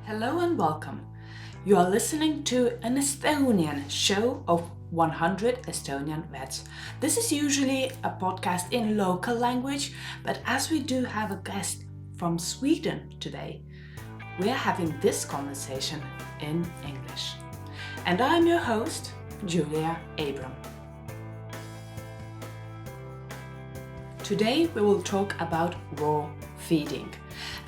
Hello and welcome. You are listening to an Estonian show of 100 Estonian vets. This is usually a podcast in local language, but as we do have a guest from Sweden today, we are having this conversation in English. And I'm your host, Julia Abram. Today we will talk about raw feeding,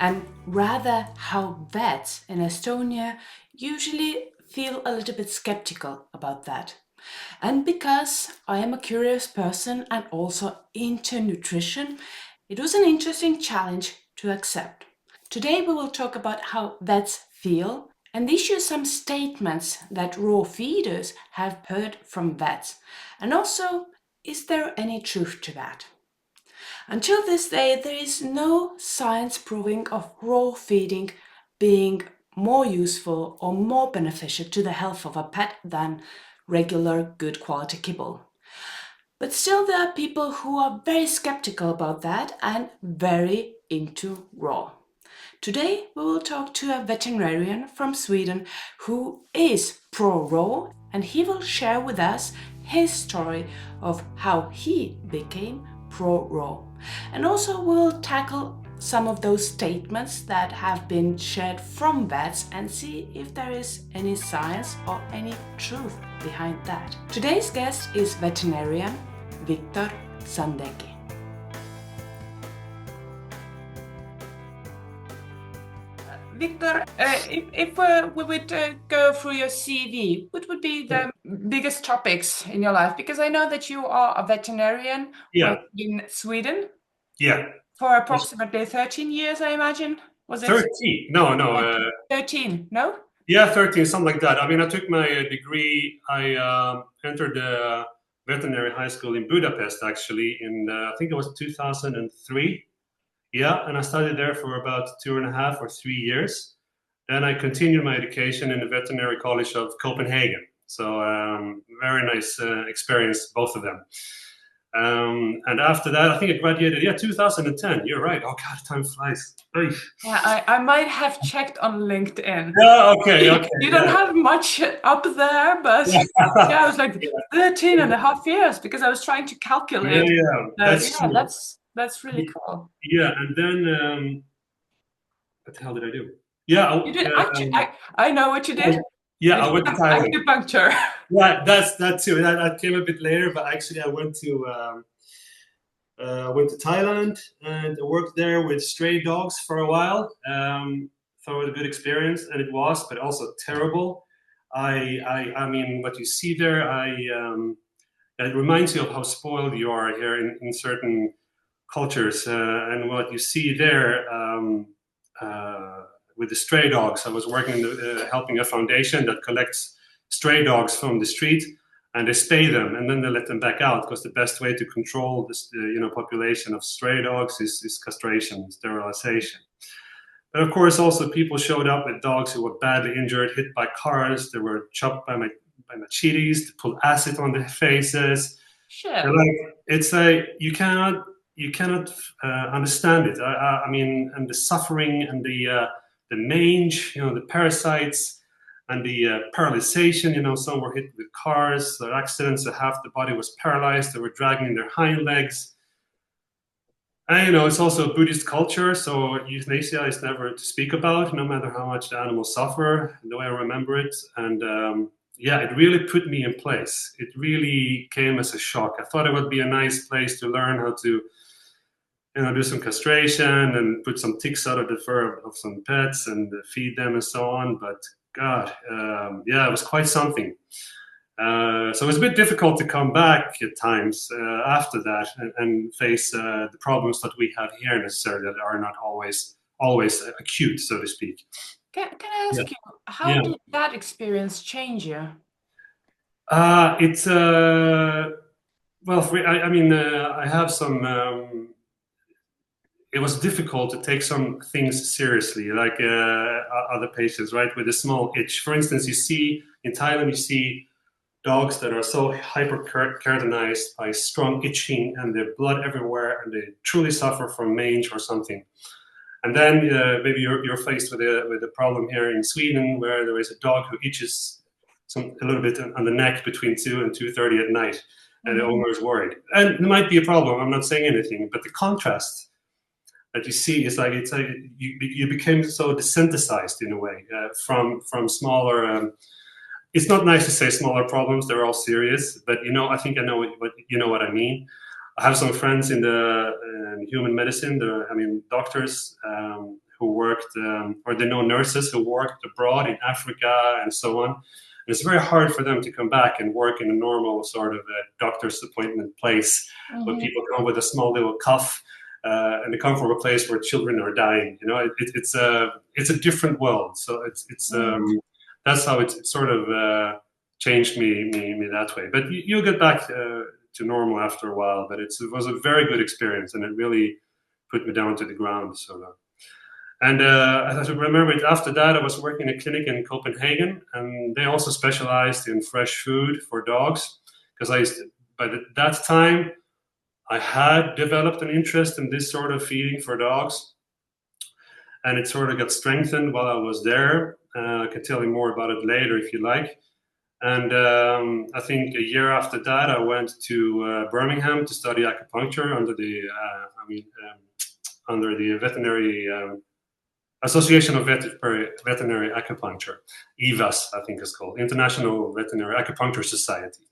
and rather how vets in Estonia usually feel a little bit skeptical about that. And because I am a curious person and also into nutrition, it was an interesting challenge to accept. Today we will talk about how vets feel and issue some statements that raw feeders have heard from vets. And also, is there any truth to that? Until this day, there is no science proving of raw feeding being more useful or more beneficial to the health of a pet than regular good quality kibble. But still, there are people who are very skeptical about that and very into raw. Today, we will talk to a veterinarian from Sweden who is pro-raw, and he will share with us his story of how he became pro-raw. And also we'll tackle some of those statements that have been shared from vets and see if there is any science or any truth behind that. Today's guest is veterinarian Wiktor Sandecki. Wiktor, if we would go through your CV, what would be the biggest topics in your life? Because I know that you are a veterinarian in Sweden. Yeah. For approximately 13 years, I imagine. Was it 13? No. 13, no? Yeah, 13, something like that. I mean, I took my degree. I entered the veterinary high school in Budapest, actually, in I think it was 2003. Yeah, and I studied there for about 2.5 or 3 years. Then I continued my education in the Veterinary College of Copenhagen. So very nice experience, both of them. And after that, I think I graduated, 2010. You're right. Oh God, time flies. Yeah, I might have checked on LinkedIn. Yeah, okay. You don't have much up there, but I was like 13 and a half years because I was trying to calculate. That's really cool. Yeah, and then what the hell did I do? Yeah, you did I know what you did. Yeah, I went to Thailand. Acupuncture. Yeah, that too. That came a bit later, but actually I went to Thailand and I worked there with stray dogs for a while. Thought it was a good experience, and it was, but also terrible. I mean, what you see there, it reminds you of how spoiled you are here in certain cultures, and what you see there with the stray dogs. I was working helping a foundation that collects stray dogs from the street, and they spay them and then they let them back out, because the best way to control this population of stray dogs is castration, sterilization. But of course, also people showed up with dogs who were badly injured, hit by cars. They were chopped by machetes to pull acid on their faces. Sure. It's you cannot understand it. I mean, and the suffering and the mange, the parasites and the paralyzation. Some were hit with cars or accidents, so half the body was paralyzed. They were dragging their hind legs. And it's also a Buddhist culture, so euthanasia is never to speak about, no matter how much the animals suffer, the way I remember it. And it really put me in place. It really came as a shock. I thought it would be a nice place to learn how to do some castration and put some ticks out of the fur of some pets and feed them and so on. But God, it was quite something. So it was a bit difficult to come back at times after that and face the problems that we have here necessarily, that are not always acute, so to speak. Can I ask you, how did that experience change you? It's I have some. It was difficult to take some things seriously, like other patients, right, with a small itch. For instance, in Thailand, you see dogs that are so hyperkeratinized by strong itching and their blood everywhere, and they truly suffer from mange or something. And then maybe you're faced with a problem here in Sweden where there is a dog who itches a little bit on the neck between 2 and 2:30 at night, and the owner is worried. And there might be a problem. I'm not saying anything, but the contrast that you see is like you became so desensitized in a way from smaller. It's not nice to say smaller problems; they're all serious. But I think I know what I mean. I have some friends in the human medicine, doctors who worked, or they know nurses who worked abroad in Africa and so on. And it's very hard for them to come back and work in a normal sort of doctor's appointment place where people come with a small little cough and they come from a place where children are dying. It's a different world. So it's that's how it sort of changed me that way. But you'll get back to normal after a while, but it was a very good experience, and it really put me down to the ground. And as I remember it, after that, I was working in a clinic in Copenhagen, and they also specialized in fresh food for dogs, because by that time I had developed an interest in this sort of feeding for dogs, and it sort of got strengthened while I was there. I can tell you more about it later if you like. And I think a year after that, I went to Birmingham to study acupuncture under the veterinary Association of Veterinary Acupuncture, IVAS, I think it's called, International Veterinary Acupuncture Society.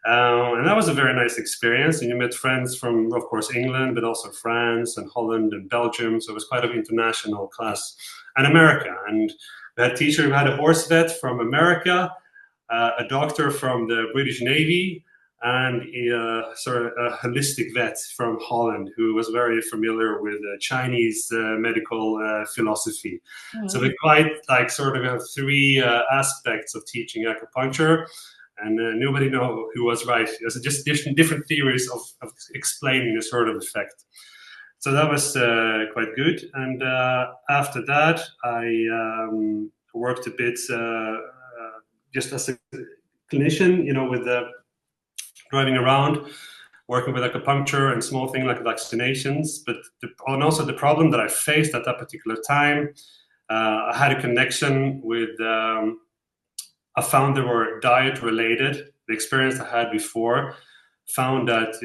And that was a very nice experience. And you met friends from, of course, England, but also France and Holland and Belgium. So it was quite an international class, and America. And we had a teacher who had a horse vet from America, a doctor from the British Navy, and a holistic vet from Holland who was very familiar with Chinese medical philosophy. So we quite sort of have three aspects of teaching acupuncture, and nobody know who was right. It was just different theories of explaining the sort of effect. So that was quite good. And after that, I worked a bit just as a clinician, with driving around, working with acupuncture and small things like vaccinations. And also the problem that I faced at that particular time, I had a connection with, I found they were diet related. The experience I had before found that,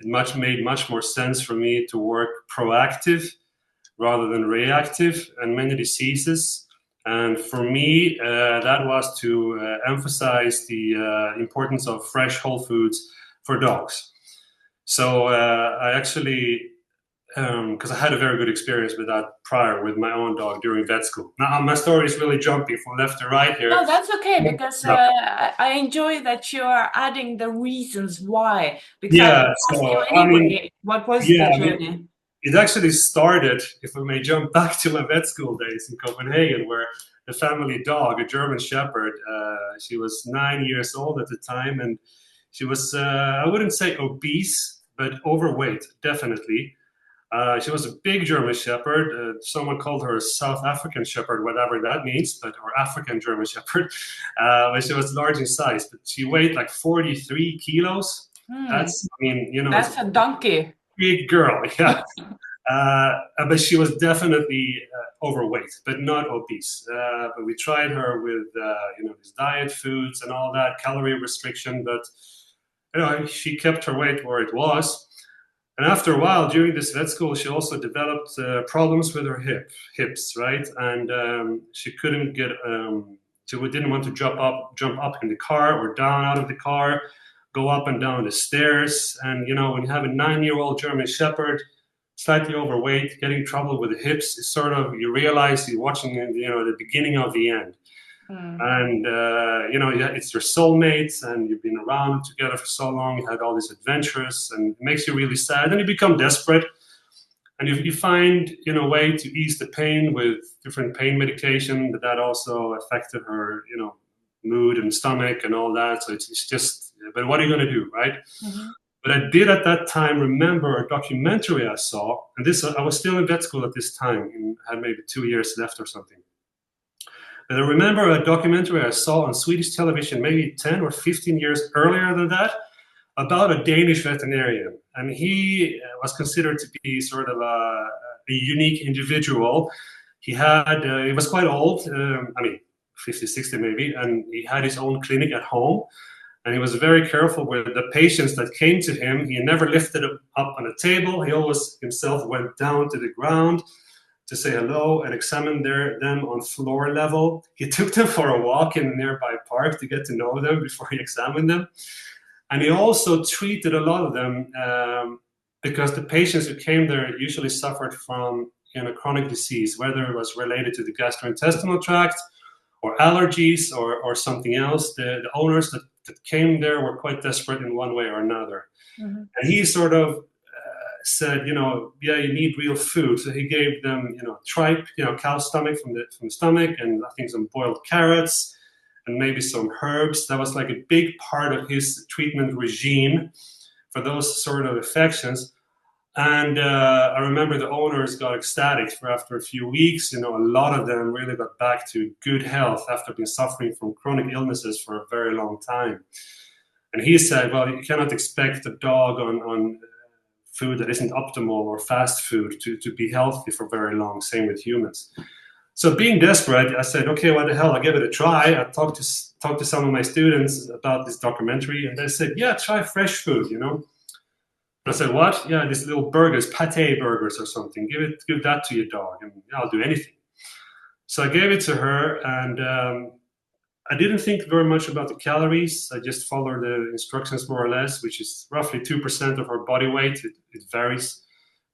it made much more sense for me to work proactive rather than reactive in many diseases. And for me, that was to emphasize the importance of fresh whole foods for dogs. So I actually, because I had a very good experience with that prior with my own dog during vet school. Now my story is really jumpy from left to right here. No, that's okay, because I enjoy that you are adding the reasons why. Because Yeah, what was the journey? It actually started, if we may jump back to my vet school days in Copenhagen, where the family dog, a German Shepherd, she was 9 years old at the time, and she was, I wouldn't say obese, but overweight, definitely. She was a big German Shepherd. Someone called her a South African Shepherd, whatever that means, or African German Shepherd. But she was large in size, but she weighed like 43 kilos. That's a donkey. Big girl, yeah. But she was definitely overweight, but not obese. But we tried her with, these diet foods and all that, calorie restriction, but, she kept her weight where it was. And after a while, during this vet school, she also developed problems with her hips, right? And she couldn't get, she didn't want to jump up in the car or down out of the car, go up and down the stairs. And, when you have a 9-year-old German Shepherd, slightly overweight, getting trouble with the hips, it's sort of, you realize you're watching, the beginning of the end. And, it's your soulmates, and you've been around together for so long, you had all these adventures, and it makes you really sad. And you become desperate, and you find, a way to ease the pain with different pain medication, but that also affected her, mood and stomach and all that. So it's just, but what are you going to do, right? But I did at that time remember a documentary I saw, and I was still in vet school at this time, and had maybe 2 years left or something. But I remember a documentary I saw on Swedish television maybe 10 or 15 years earlier than that, about a Danish veterinarian, and he was considered to be sort of a unique individual. He was quite old, 50, 60 maybe, and he had his own clinic at home. And he was very careful with the patients that came to him. He never lifted them up on a table. He always himself went down to the ground to say hello and examine them on floor level. He took them for a walk in a nearby park to get to know them before he examined them. And he also treated a lot of them because the patients who came there usually suffered from a chronic disease, whether it was related to the gastrointestinal tract or allergies or something else. The owners that came there were quite desperate in one way or another. Mm-hmm. And he sort of said, yeah, you need real food. So he gave them, tripe, cow stomach from the stomach, and I think some boiled carrots and maybe some herbs. That was like a big part of his treatment regime for those sort of infections. And I remember the owners got ecstatic for after a few weeks. A lot of them really got back to good health after being suffering from chronic illnesses for a very long time. And he said, well, you cannot expect a dog on food that isn't optimal or fast food to be healthy for very long. Same with humans. So being desperate, I said, okay, what the hell? I'll give it a try. I talked to some of my students about this documentary, and they said, yeah, try fresh food, I said, what? Yeah, these little burgers, pate burgers or something. Give that to your dog, and I'll do anything. So I gave it to her, and I didn't think very much about the calories. I just followed the instructions more or less, which is roughly 2% of her body weight. It varies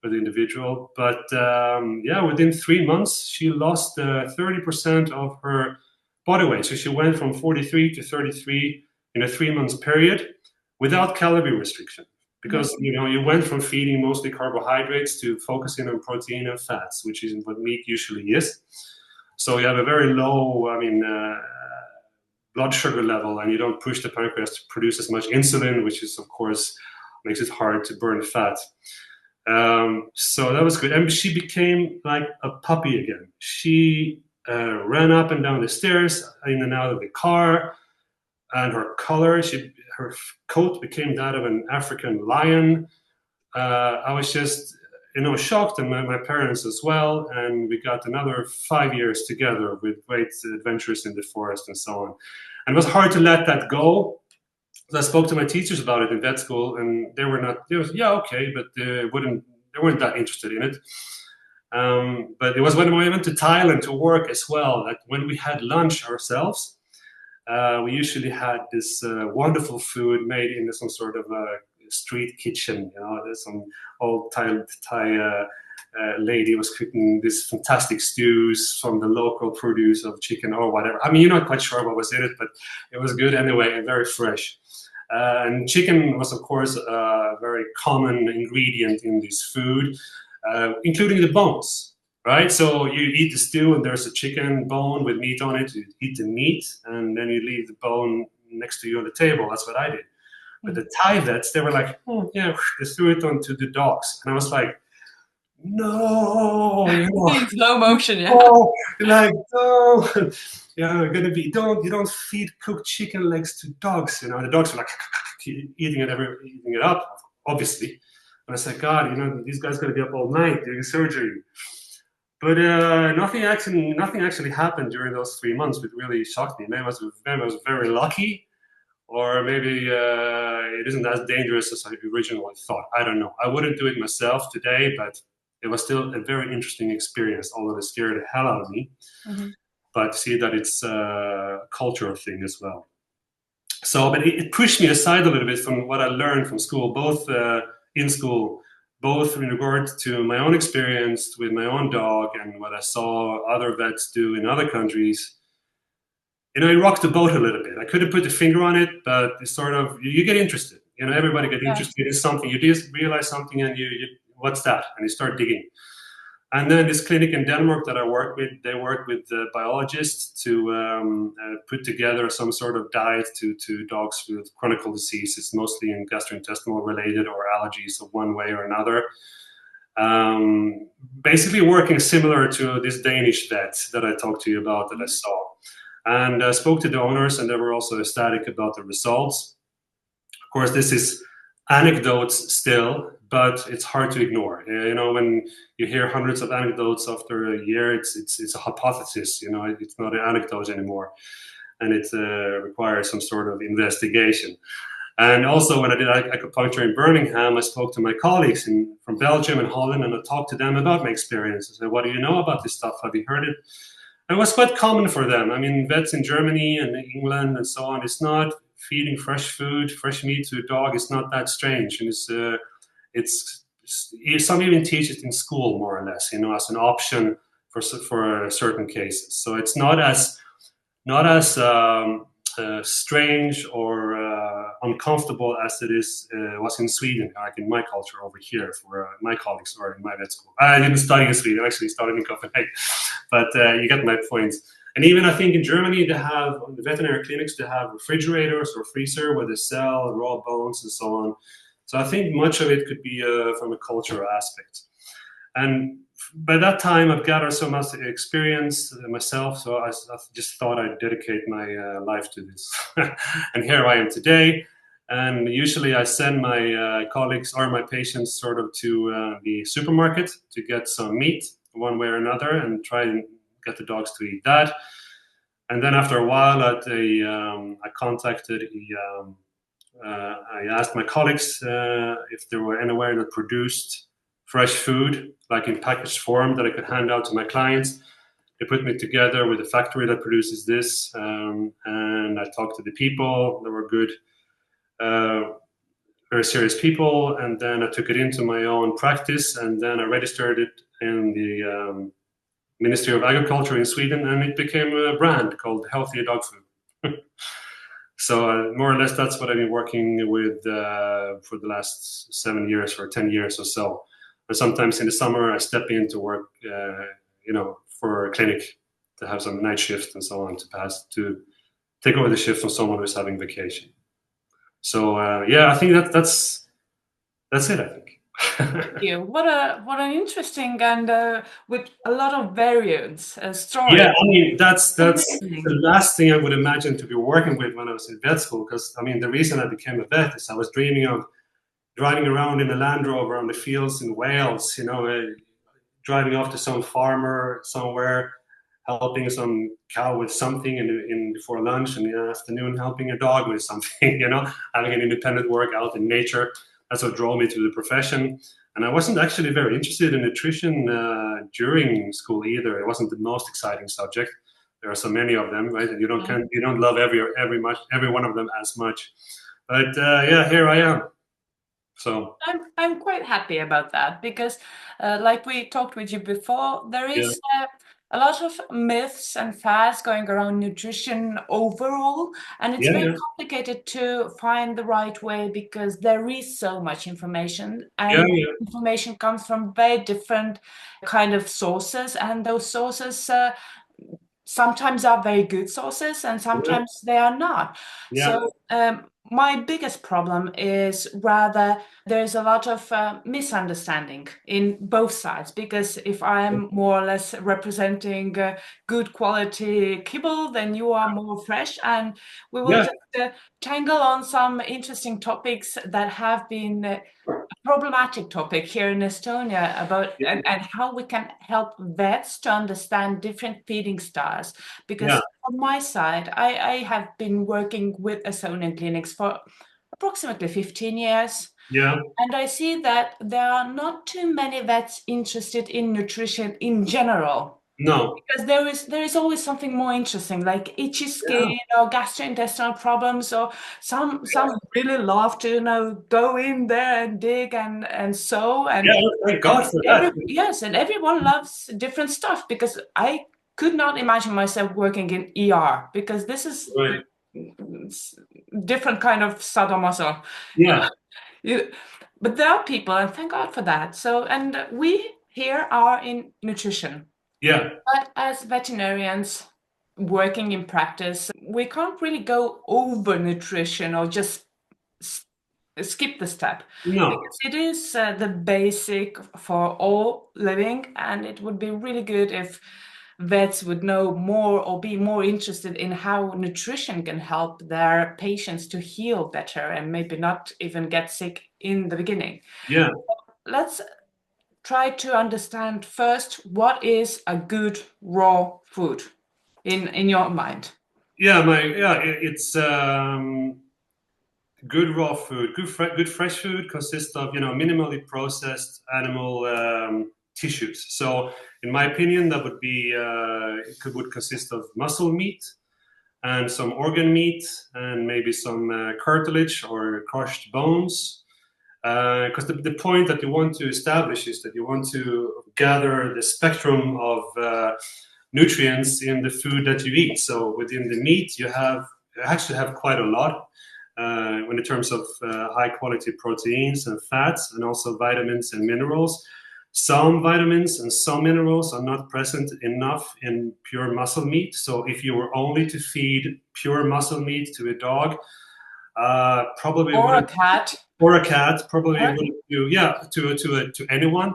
with the individual. But within 3 months, she lost 30% of her body weight. So she went from 43 to 33 in a 3 months period without calorie restriction. Because you went from feeding mostly carbohydrates to focusing on protein and fats, which is what meat usually is. So you have a very low, blood sugar level, and you don't push the pancreas to produce as much insulin, which is, of course, makes it hard to burn fat. So that was good. And she became like a puppy again. She ran up and down the stairs, in and out of the car, and her color, her coat became that of an African lion. I was just, shocked, and my parents as well. And we got another 5 years together with great adventures in the forest and so on. And it was hard to let that go. So I spoke to my teachers about it in vet school, and they was, yeah, okay, but they weren't that interested in it. But it was when we went to Thailand to work as well, that when we had lunch ourselves, we usually had this wonderful food made in some sort of a street kitchen. There's some old Thai lady was cooking these fantastic stews from the local produce of chicken or whatever. You're not quite sure what was in it, but it was good anyway and very fresh. And chicken was, of course, a very common ingredient in this food, including the bones. Right, so you eat the stew and there's a chicken bone with meat on it. You eat the meat and then you leave the bone next to you on the table. That's what I did. But the Thai vets, they were like, they threw it onto the dogs, and I was like, no, in slow motion, yeah. Oh, like no, you don't feed cooked chicken legs to dogs. The dogs were like eating it up, obviously. And I said, God, these guys got to be up all night doing surgery. But nothing actually happened during those 3 months, which really shocked me. Maybe I was very lucky, or maybe it isn't as dangerous as I originally thought. I don't know. I wouldn't do it myself today, but it was still a very interesting experience, although it scared the hell out of me. Mm-hmm. But see that it's a cultural thing as well. So, but it pushed me aside a little bit from what I learned from school, both in school, both in regard to my own experience with my own dog and what I saw other vets do in other countries. It rocked the boat a little bit. I couldn't put the finger on it, but it's sort of, you get interested. Everybody gets interested in something. You just realize something and you what's that? And you start digging. And then this clinic in Denmark that I work with, they work with biologists to put together some sort of diet to dogs with chronic diseases, mostly in gastrointestinal related or allergies of one way or another. Basically working similar to this Danish vet that I talked to you about that I saw. And I spoke to the owners, and they were also ecstatic about the results. Of course, this is anecdotes still, but it's hard to ignore. You know, when you hear hundreds of anecdotes after a year, it's a hypothesis. You know, it's not an anecdote anymore, and it requires some sort of investigation. And also, when I did acupuncture in Birmingham, I spoke to my colleagues from Belgium and Holland, and I talked to them about my experience. I said, "What do you know about this stuff? Have you heard it?" It was quite common for them. I mean, vets in Germany and England and so on, it's not feeding fresh food, fresh meat to a dog. It's not that strange, and it's some even teach it in school more or less, you know, as an option for certain cases. So it's not as strange or uncomfortable as it was in Sweden, like in my culture over here for my colleagues or in my vet school. I didn't study in Sweden, I actually studied in Copenhagen, but you get my point. And even I think in Germany, they have, on the veterinary clinics, they have refrigerators or freezer where they sell raw bones and so on. So I think much of it could be from a cultural aspect. And by that time, I've gathered so much experience myself, so I just thought I'd dedicate my life to this. And here I am today. And usually I send my colleagues or my patients sort of to the supermarket to get some meat one way or another and try and get the dogs to eat that. And then after a while, I contacted I asked my colleagues if there were anywhere that produced fresh food, like in packaged form, that I could hand out to my clients. They put me together with a factory that produces this, and I talked to the people. They were good, very serious people, and then I took it into my own practice, and then I registered it in the Ministry of Agriculture in Sweden, and it became a brand called Healthy Dog Food. So more or less, that's what I've been working with for the last 7 years or 10 years or so. And sometimes in the summer, I step in to work, for a clinic to have some night shift and so on to take over the shift from someone who's having vacation. So I think that's it. I think. Thank you. What an interesting and with a lot of variants story. Yeah, I mean that's Amazing. the last thing I would imagine to be working with when I was in vet school. Because I mean, the reason I became a vet is I was dreaming of driving around in a Land Rover on the fields in Wales, driving off to some farmer somewhere, helping some cow with something in before lunch, and in the afternoon helping a dog with something, having an independent work out in nature. That's what drove me to the profession. And I wasn't actually very interested in nutrition during school either. It wasn't the most exciting subject. There are so many of them, right? And you don't love every one of them as much. But here I am. So I'm quite happy about that because, like we talked with you before, there is a lot of myths and fads going around nutrition overall, and it's very complicated to find the right way because there is so much information, and information comes from very different kind of sources, and those sources sometimes are very good sources and sometimes they are not. So my biggest problem is rather there's a lot of misunderstanding in both sides, because if I'm more or less representing good quality kibble, then you are more fresh, and we will just tangle on some interesting topics that have been problematic topic here in Estonia about and how we can help vets to understand different feeding styles. Because on my side, I have been working with Estonian clinics for approximately 15 years. Yeah. And I see that there are not too many vets interested in nutrition in general. No. Because there is always something more interesting, like itchy skin or gastrointestinal problems, or some really love to go in there and dig and sew and thank God for that. Yes, and everyone loves different stuff, because I could not imagine myself working in ER, because this is different kind of sadomaso. Yeah. But there are people, and thank God for that. So, and we here are in nutrition. Yeah. But as veterinarians working in practice, we can't really go over nutrition or just skip the step. No. Because it is the basic for all living, and it would be really good if vets would know more or be more interested in how nutrition can help their patients to heal better and maybe not even get sick in the beginning. Yeah. Let's try to understand first, what is a good raw food in your mind? It's good raw food. Good fresh food consists of minimally processed animal tissues. So, in my opinion, that would be would consist of muscle meat and some organ meat and maybe some cartilage or crushed bones. Because the point that you want to establish is that you want to gather the spectrum of nutrients in the food that you eat. So within the meat, you actually have quite a lot in terms of high quality proteins and fats, and also vitamins and minerals. Some vitamins and some minerals are not present enough in pure muscle meat. So if you were only to feed pure muscle meat to a dog, probably Or a wouldn't, cat. or a cat, probably Or- wouldn't do. Yeah, to anyone,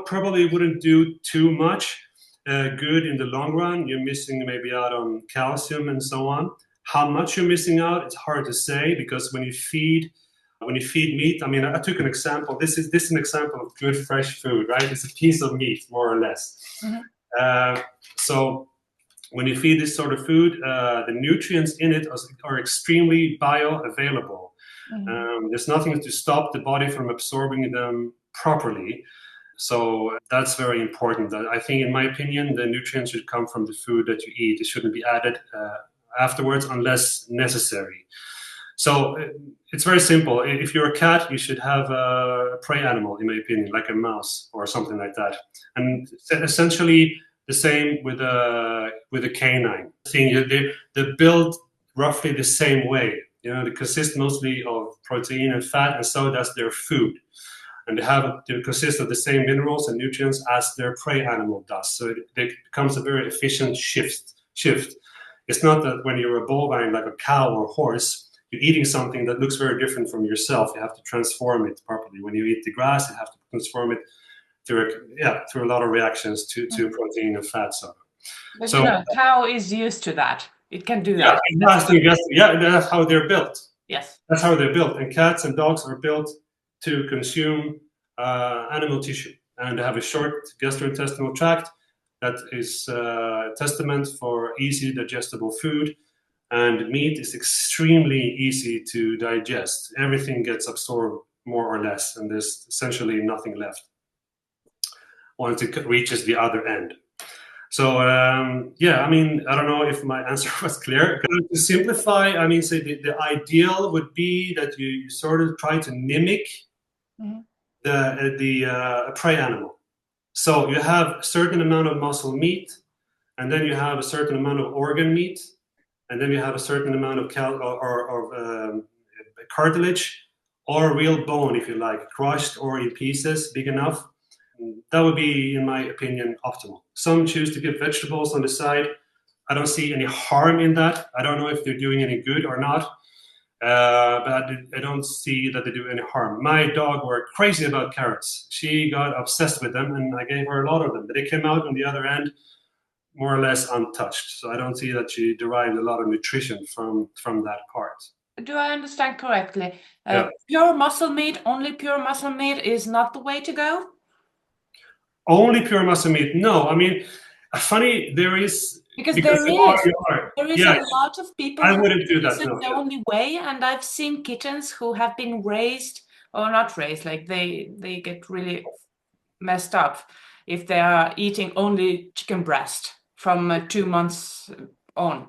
probably wouldn't do too much good in the long run. You're missing maybe out on calcium and so on. How much you're missing out, it's hard to say, because when you feed meat, I mean, I took an example. This is an example of good fresh food, right? It's a piece of meat, more or less. So when you feed this sort of food, the nutrients in it are extremely bioavailable. There's nothing to stop the body from absorbing them properly. So that's very important. I think, in my opinion, the nutrients should come from the food that you eat. It shouldn't be added afterwards unless necessary. So it's very simple. If you're a cat, you should have a prey animal, in my opinion, like a mouse or something like that. And essentially the same with a canine. They're built roughly the same way. They consist mostly of protein and fat, and so does their food. And they consist of the same minerals and nutrients as their prey animal does. So it becomes a very efficient shift. It's not that when you're a bovine, like a cow or horse, you're eating something that looks very different from yourself. You have to transform it properly. When you eat the grass, you have to transform it through a lot of reactions to protein and fat. But cow is used to that. It can do that. That's how they're built. Yes. That's how they're built. And cats and dogs are built to consume animal tissue, and they have a short gastrointestinal tract that is a testament for easy digestible food. And meat is extremely easy to digest. Everything gets absorbed more or less, and there's essentially nothing left once it reaches the other end. So I mean, I don't know if my answer was clear. To simplify, I mean, say the ideal would be that you sort of try to mimic the prey animal. So you have a certain amount of muscle meat, and then you have a certain amount of organ meat, and then you have a certain amount of cartilage, or real bone, if you like, crushed or in pieces, big enough. That would be, in my opinion, optimal. Some choose to give vegetables on the side. I don't see any harm in that. I don't know if they're doing any good or not, but I don't see that they do any harm. My dog were crazy about carrots. She got obsessed with them, and I gave her a lot of them. But they came out on the other end more or less untouched. So I don't see that she derived a lot of nutrition from that part. Do I understand correctly? Pure muscle meat, only pure muscle meat is not the way to go? Only pure muscle meat? No. I mean, funny, there is... Because there is yes. a lot of people I wouldn't do that. This is the only way, and I've seen kittens who have been raised, or not raised, like they get really messed up if they are eating only chicken breast from 2 months on.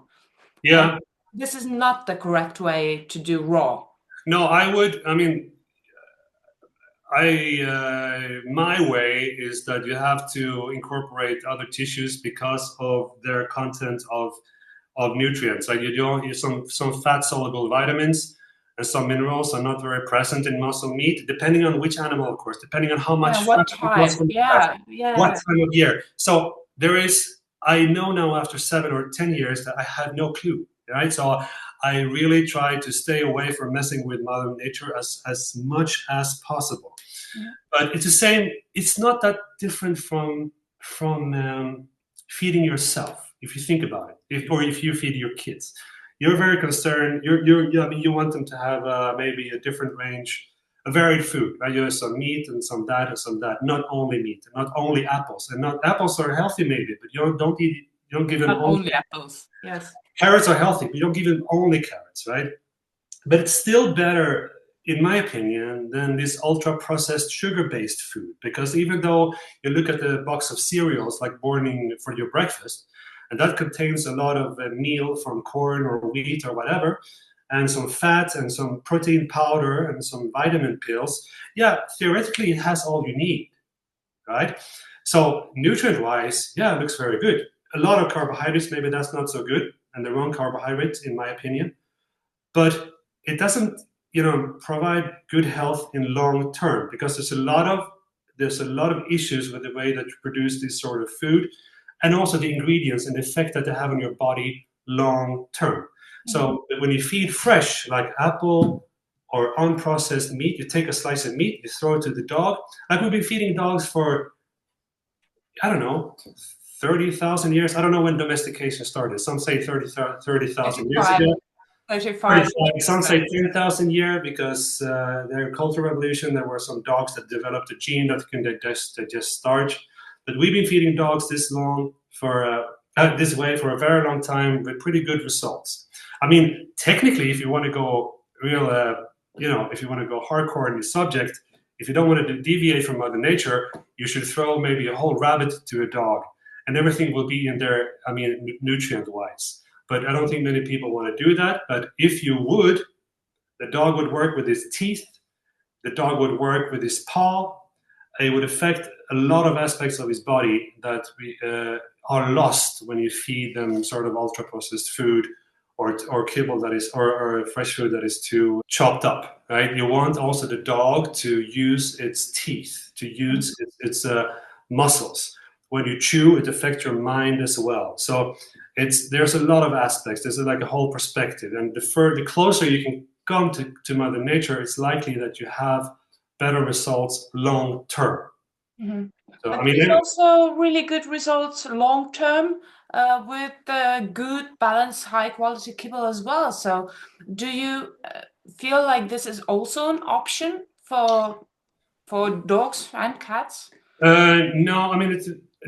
Yeah. And this is not the correct way to do raw. No, my way is that you have to incorporate other tissues because of their content of nutrients. Like some fat soluble vitamins and some minerals are not very present in muscle meat, depending on which animal, of course, depending on how much what time, what time of year. So I know now after 7 or 10 years that I had no clue, right? So I really try to stay away from messing with Mother Nature as much as possible. But it's the same. It's not that different from feeding yourself, if you think about it. If you feed your kids, you're very concerned. You want them to have maybe a different range, a varied food, right? You have some meat and some that and some that, not only meat, not only apples. And not apples are healthy maybe, but you don't give them Not only apples. Yes. carrots are healthy, but you don't give them only carrots, right? But it's still better, in my opinion, than this ultra-processed sugar-based food. Because even though you look at the box of cereals, like morning for your breakfast, and that contains a lot of meal from corn or wheat or whatever, and some fat and some protein powder and some vitamin pills, yeah, theoretically it has all you need, right? So nutrient-wise, yeah, it looks very good. A lot of carbohydrates, maybe that's not so good, and the wrong carbohydrates, in my opinion. But it doesn't, provide good health in long term, because there's a lot of issues with the way that you produce this sort of food, and also the ingredients and the effect that they have on your body long term. So when you feed fresh, like apple or unprocessed meat, you take a slice of meat, you throw it to the dog. Like we've been feeding dogs for, I don't know, 30,000 years. I don't know when domestication started. Some say 30,000 years ago. 35. Some say 10,000 years, because the Cultural Revolution, there were some dogs that developed a gene that can digest starch. But we've been feeding dogs this way for a very long time with pretty good results. I mean, technically, if you want to go real, if you want to go hardcore in the subject, if you don't want to deviate from Mother Nature, you should throw maybe a whole rabbit to a dog, and everything will be in there, nutrient-wise. But I don't think many people want to do that. But if you would, the dog would work with his teeth, the dog would work with his paw. It would affect a lot of aspects of his body that are lost when you feed them sort of ultra-processed food or kibble that is, or fresh food that is too chopped up, right? You want also the dog to use its teeth, to use its muscles. When you chew, it affects your mind as well. So there's a lot of aspects. There's like a whole perspective, and the closer you can come to Mother Nature, it's likely that you have better results long term. So, But there's also really good results long term with good, balanced, high quality kibble as well. So, do you feel like this is also an option for dogs and cats?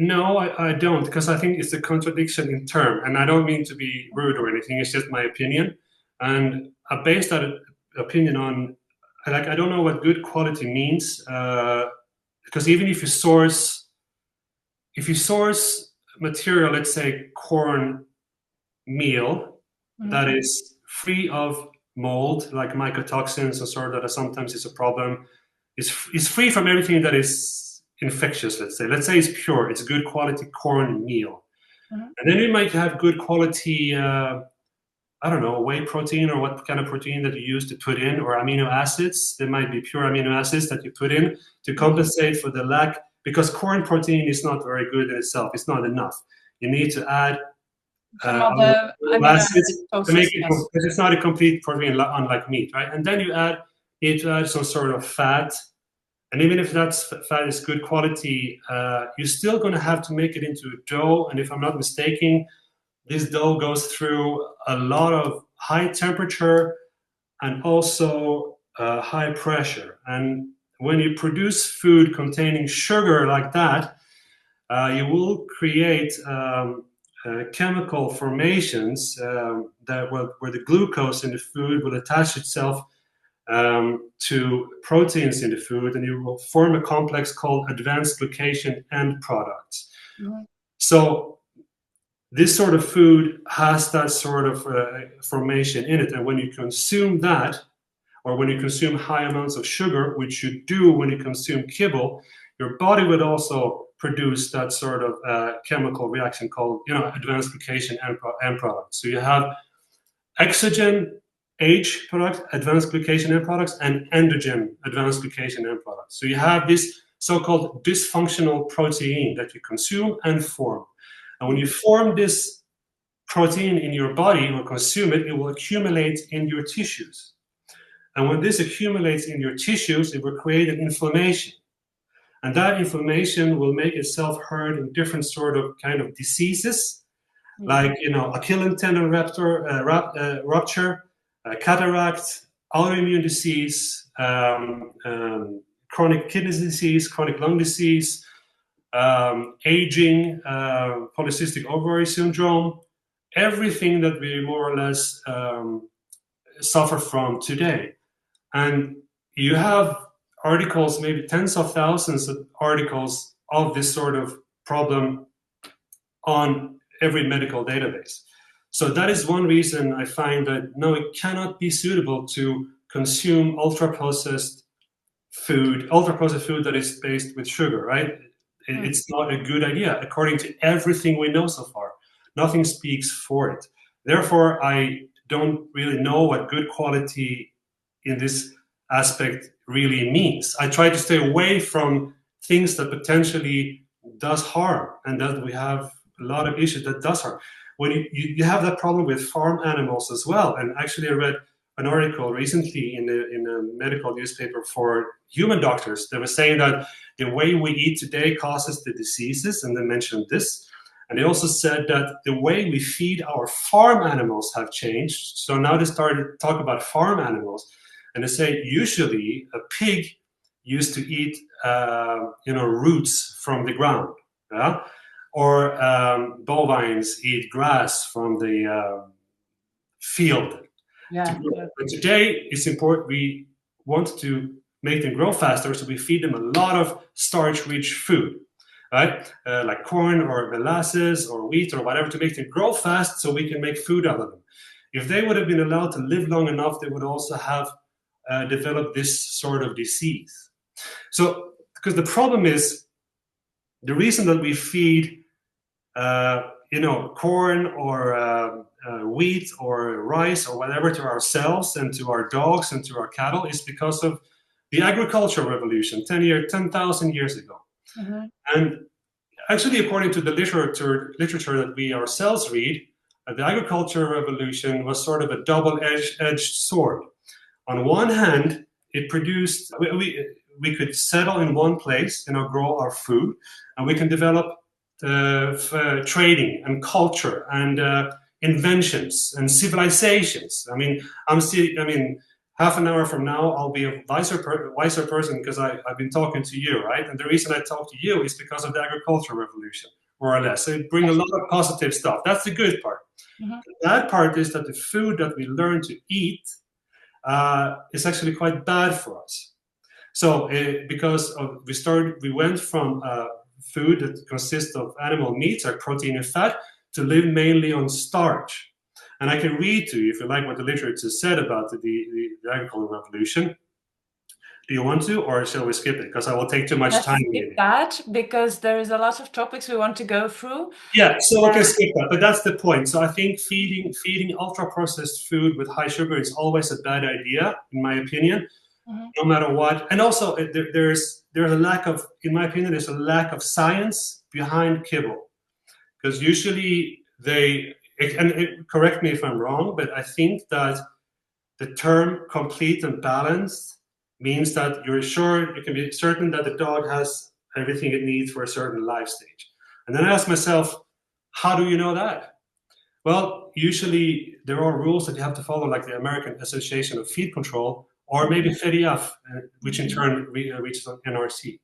No, I don't, because I think it's a contradiction in term, and I don't mean to be rude or anything. It's just my opinion, and I base that opinion on, I don't know what good quality means, because even if you source material, let's say corn meal, that is free of mold, like mycotoxins or sort of that sometimes is a problem, is free from everything that is infectious, let's say it's pure, it's good quality corn meal. And then you might have good quality, I don't know, whey protein, or what kind of protein that you use to put in, or amino acids. There might be pure amino acids that you put in to compensate for the lack, because corn protein is not very good in itself. It's not enough. You need to add Amino acids to make it, because it's not a complete protein, unlike meat, right? And then you need to add some sort of fat. And even if that fat is good quality, you're still going to have to make it into a dough. And if I'm not mistaken, this dough goes through a lot of high temperature and also high pressure. And when you produce food containing sugar like that, you will create chemical formations where the glucose in the food will attach itself to proteins in the food, and you will form a complex called advanced glycation end products. So this sort of food has that sort of formation in it, and when you consume that, or when you consume high amounts of sugar, which you do when you consume kibble, your body would also produce that sort of chemical reaction called, advanced glycation end products. So you have exogen H product, advanced glycation end products, and endogen advanced glycation end products. So you have this so-called dysfunctional protein that you consume and form. And when you form this protein in your body or consume it, it will accumulate in your tissues. And when this accumulates in your tissues, it will create an inflammation. And that inflammation will make itself heard in different sort of kind of diseases, like, Achilles tendon rupture, cataract, autoimmune disease, chronic kidney disease, chronic lung disease, aging, polycystic ovary syndrome, everything that we more or less suffer from today. And you have articles, maybe tens of thousands of articles of this sort of problem on every medical database. So that is one reason I find that no, it cannot be suitable to consume ultra-processed food that is based with sugar, right? It's not a good idea, according to everything we know so far. Nothing speaks for it. Therefore, I don't really know what good quality in this aspect really means. I try to stay away from things that potentially does harm, and that we have a lot of issues that does harm. When you have that problem with farm animals as well. And actually, I read an article recently in a medical newspaper for human doctors. They were saying that the way we eat today causes the diseases, and they mentioned this. And they also said that the way we feed our farm animals have changed. So now they started to talk about farm animals, and they say usually a pig used to eat, roots from the ground, yeah? Or bovines eat grass from the field. Yeah. But today it's important. We want to make them grow faster, so we feed them a lot of starch-rich food, right? Like corn or molasses or wheat or whatever, to make them grow fast, so we can make food out of them. If they would have been allowed to live long enough, they would also have developed this sort of disease. So, because the problem is, the reason that we feed, corn or wheat or rice or whatever to ourselves and to our dogs and to our cattle is because of the agricultural revolution 10,000 years ago. Mm-hmm. And actually, according to the literature that we ourselves read, the agricultural revolution was sort of a double-edged sword. On one hand, it produced, we could settle in one place, grow our food, and we can develop trading and culture and inventions and civilizations. Half an hour from now, I'll be a wiser person because I've been talking to you, right? And the reason I talk to you is because of the agricultural revolution, more or less. So it brings a lot of positive stuff. That's the good part. Mm-hmm. The bad part is that the food that we learn to eat is actually quite bad for us. So we went from food that consists of animal meats, like protein and fat, to live mainly on starch. And I can read to you, if you like, what the literature said about the agricultural revolution. Do you want to, or shall we skip it? Because I will take too much time. Skip that, because there is a lot of topics we want to go through. Yeah, so we can skip that, but that's the point. So I think feeding ultra-processed food with high sugar is always a bad idea, in my opinion, no matter what. And also, there's a lack of, in my opinion, there's a lack of science behind kibble. Because usually correct me if I'm wrong, but I think that the term complete and balanced means that you can be certain that the dog has everything it needs for a certain life stage. And then I ask myself, how do you know that? Well, usually there are rules that you have to follow, like the American Association of Feed Control, or maybe FEDIAF, which in turn reaches NRC.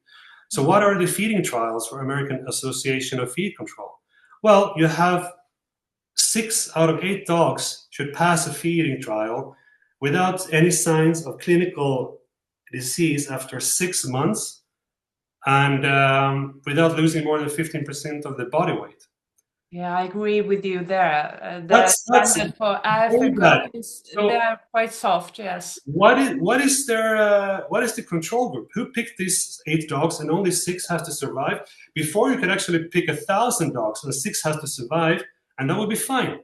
So what are the feeding trials for American Association of Feed Control? Well, you have 6 out of 8 dogs should pass a feeding trial without any signs of clinical disease after 6 months, and without losing more than 15% of the body weight. Yeah, I agree with you there. The That's for AFA they're quite soft, yes. What is the control group? Who picked these 8 dogs and only 6 has to survive? Before, you could actually pick 1,000 dogs and 6 has to survive, and that would be fine.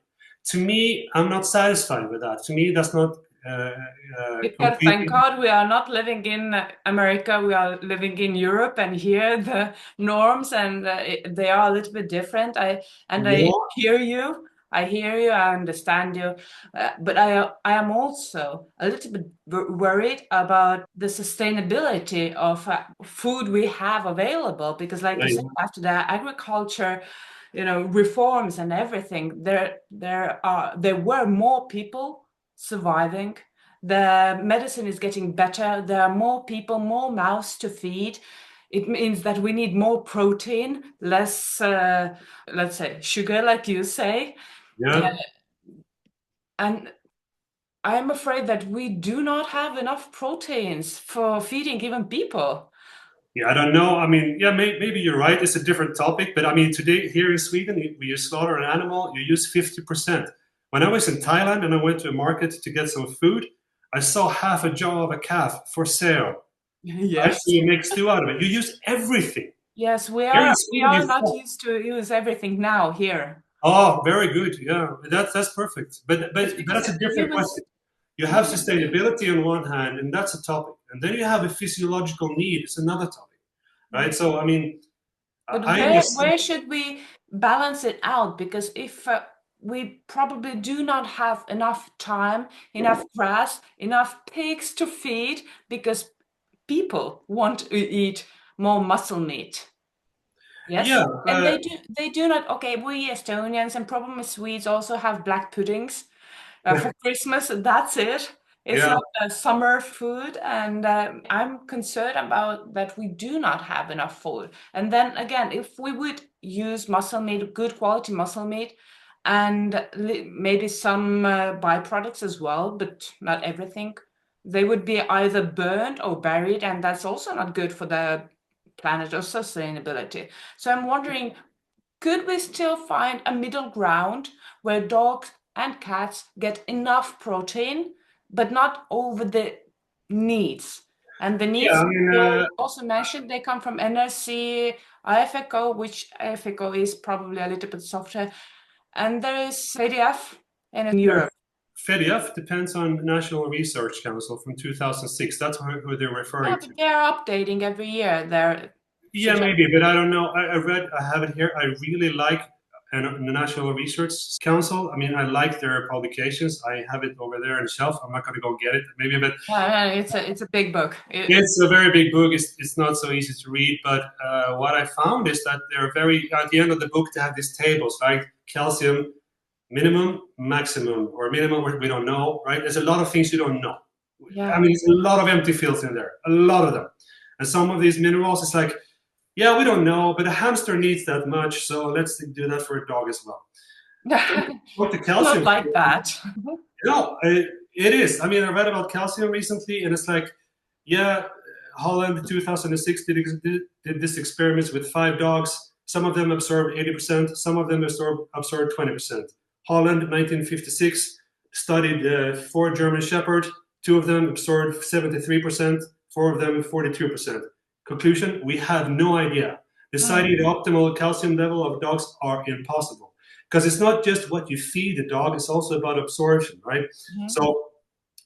To me, I'm not satisfied with that. To me, that's not. Because thank God we are not living in America, we are living in Europe, and here the norms and they are a little bit different. I hear you, I understand you, but I am also a little bit worried about the sustainability of food we have available, because like you said, after the agriculture reforms and everything, there were more people surviving the medicine is getting better. There are more people, more mouths to feed. It means that we need more protein, less, let's say, sugar, like you say. Yeah. And I'm afraid that we do not have enough proteins for feeding even people. Yeah, I don't know. I mean, yeah, maybe you're right. It's a different topic, but I mean, today here in Sweden, you slaughter an animal, you use 50%. When I was in Thailand and I went to a market to get some food, I saw half a jaw of a calf for sale. Right? So Yes. you make stew out of it. You use everything. Yes, we Here in are we Sweden, are not used to use everything now here. oh, very good. Yeah, that's perfect. But It's because that's a different humans, question. You have sustainability on one hand, and that's a topic, and then you have a physiological need. It's another topic, right? So I mean, but I where understand. should we balance it out? Because if we probably do not have enough time, enough grass, enough pigs to feed, because people want to eat more muscle meat. Yes, Yeah, and they do not. Okay, we Estonians and probably Swedes also have black puddings for Christmas. That's it. It's yeah, not a summer food, and I'm concerned about that we do not have enough food. And then again, if we would use muscle meat, good quality muscle meat, and maybe some byproducts as well, but not everything, they would be either burned or buried, and that's also not good for the planet or sustainability. So I'm wondering, could we still find a middle ground where dogs and cats get enough protein, but not over the needs? And the yeah. I needs mean, you also mentioned, they come from NRC, IFECO, which IFECO is probably a little bit softer, and there is ADF in yeah, Europe. FEDIAF depends on National Research Council from 2006. That's who they're Yeah, referring to. but they're updating every year their Yeah, suggestions. maybe, but I don't know. I have it here. I really like the National Research Council. I mean, I like their publications. I have it over there on the shelf. I'm not going to go get it, maybe, but Yeah, it's a big book. it's a very big book. It's not so easy to read. But what I found is that they're very, at the end of the book, they have these tables, right? Calcium, minimum, maximum, or minimum, we don't know, right? There's a lot of things you don't know. I Yeah. mean, there's a lot of empty fields in there, a lot of them. And some of these minerals, it's like, yeah, we don't know, but a hamster needs that much, so let's do that for a dog as well. What the Not calcium? like that. No, it is. I mean, I read about calcium recently, and it's like, yeah, Holland 2006 did this experiments with 5 dogs. Some of them absorbed 80%, some of them absorbed 20%. Holland 1956 studied 4 German Shepherd. 2 of them absorbed 73%, 4 of them 42%. Conclusion: we have no idea. Deciding the optimal calcium level of dogs are impossible because it's not just what you feed the dog; it's also about absorption, right? Mhm. So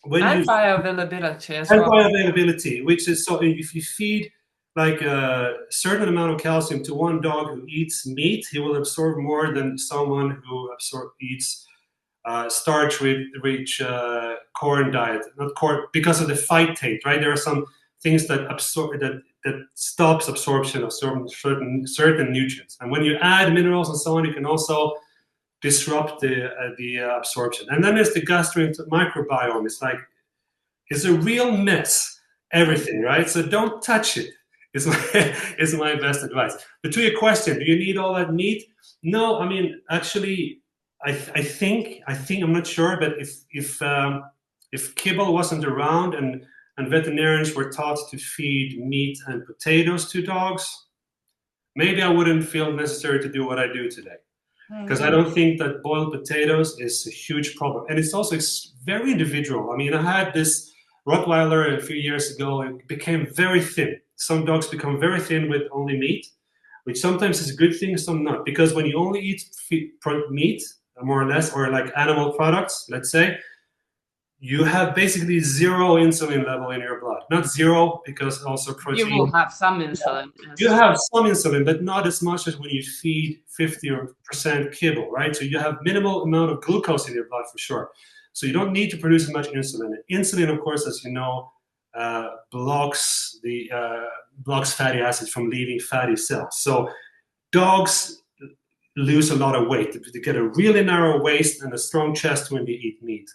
when you And bioavailability as and well. bioavailability, which is so if you feed like a certain amount of calcium to one dog who eats meat, he will absorb more than someone who eats starch-rich corn diet, not corn, because of the phytate, right? There are some things that absorb that stops absorption of certain nutrients, and when you add minerals and so on, you can also disrupt the absorption. And then there's the gastrointestinal microbiome. It's a real mess, everything, right? So don't touch it. Is my is my best advice. But to your question, do you need all that meat? No, I mean actually, I think I'm not sure, but if kibble wasn't around and veterinarians were taught to feed meat and potatoes to dogs, maybe I wouldn't feel necessary to do what I do today because I don't think that boiled potatoes is a huge problem. And it's also very individual. I mean, I had this Rottweiler a few years ago. It became very thin. Some dogs become very thin with only meat, which sometimes is a good thing, some not. Because when you only eat meat, more or less, or like animal products, let's say, you have basically zero insulin level in your blood. Not zero, because also You will protein. have some insulin. You Yes. have some insulin, but not as much as when you feed 50% kibble, right? So you have minimal amount of glucose in your blood for sure. So you don't need to produce as much insulin. Insulin, of course, as you know, blocks fatty acids from leaving fatty cells. So dogs lose a lot of weight. They get a really narrow waist and a strong chest when they eat meat.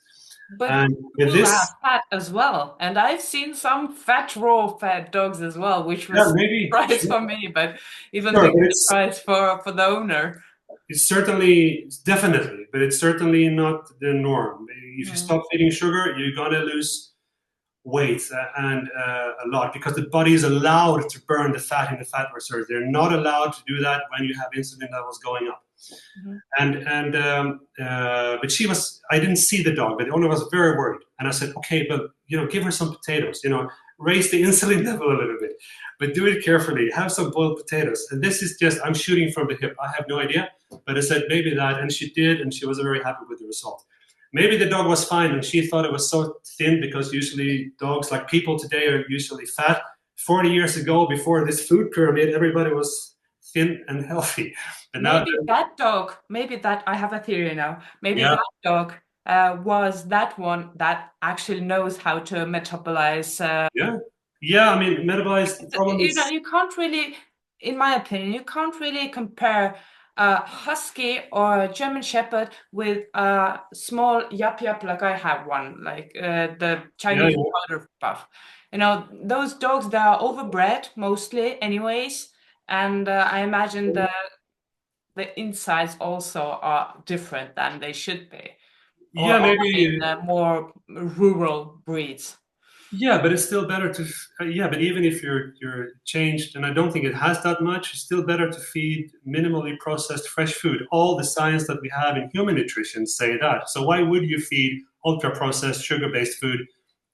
But And with people this, have fat as well, and I've seen some fat, raw fat dogs as well, which yeah, was maybe, a surprise for me, but even sure, bigger but surprise for the owner. it's certainly, it's definitely, but it's certainly not the norm. If you Mm. stop eating sugar, you're gonna lose weight and a lot, because the body is allowed to burn the fat in the fat reserves. They're not allowed to do that when you have insulin levels going up. Mhm. But she was, I didn't see the dog, but the owner was very worried, and I said, okay, but give her some potatoes, raise the insulin level a little bit, but do it carefully, have some boiled potatoes. And this is just, I'm shooting from the hip, I have no idea, but I said maybe that, and she did, and she was very happy with the result. Maybe the dog was fine and she thought it was so thin, because usually dogs, like people today, are usually fat. 40 years ago, before this food pyramid, everybody was thin and healthy. And now, Maybe that dog, maybe that, I have a theory now. Maybe yeah, that dog was that one that actually knows how to metabolize. yeah, yeah. I mean, metabolize. The problem is, You can't really, in my opinion, you can't really compare a husky or a German Shepherd with a small yap yap, like I have one, like the yeah, Chinese yeah, powder puff. Those dogs, they are overbred mostly, anyways, and I imagine the insides also are different than they should be, or yeah, are in maybe. more rural breeds. Yeah, but it's still better to. Yeah, but even if you're changed, and I don't think it has that much, it's still better to feed minimally processed fresh food. All the science that we have in human nutrition say that. So why would you feed ultra processed sugar-based food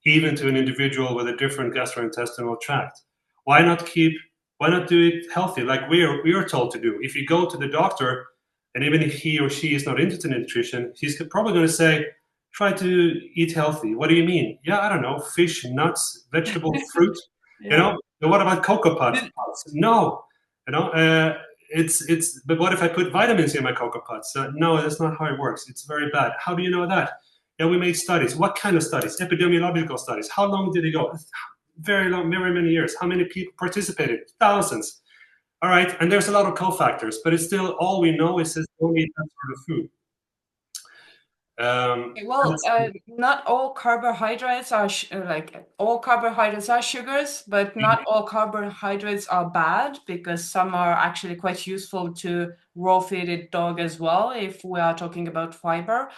even to an individual with a different gastrointestinal tract? Why not keep? Why not do it healthy, like we are told to do? If you go to the doctor, and even if he or she is not interested in nutrition, he's probably going to say, try to eat healthy. What do you mean? Yeah, I don't know, fish, nuts, vegetable, fruit. Yeah. But what about cocoa pods? No, it's. But what if I put vitamins in my cocoa pods? No, that's not how it works. It's very bad. How do you know that? Yeah, we made studies. What kind of studies? Epidemiological studies. How long did it go? Very long, very many years. How many people participated? Thousands. All right, and there's a lot of cofactors, but it's still, all we know is that don't eat that sort of food. Well, not all carbohydrates are like all carbohydrates are sugars, but not all carbohydrates are bad, because some are actually quite useful to raw-feeded dog as well, if we are talking about fiber,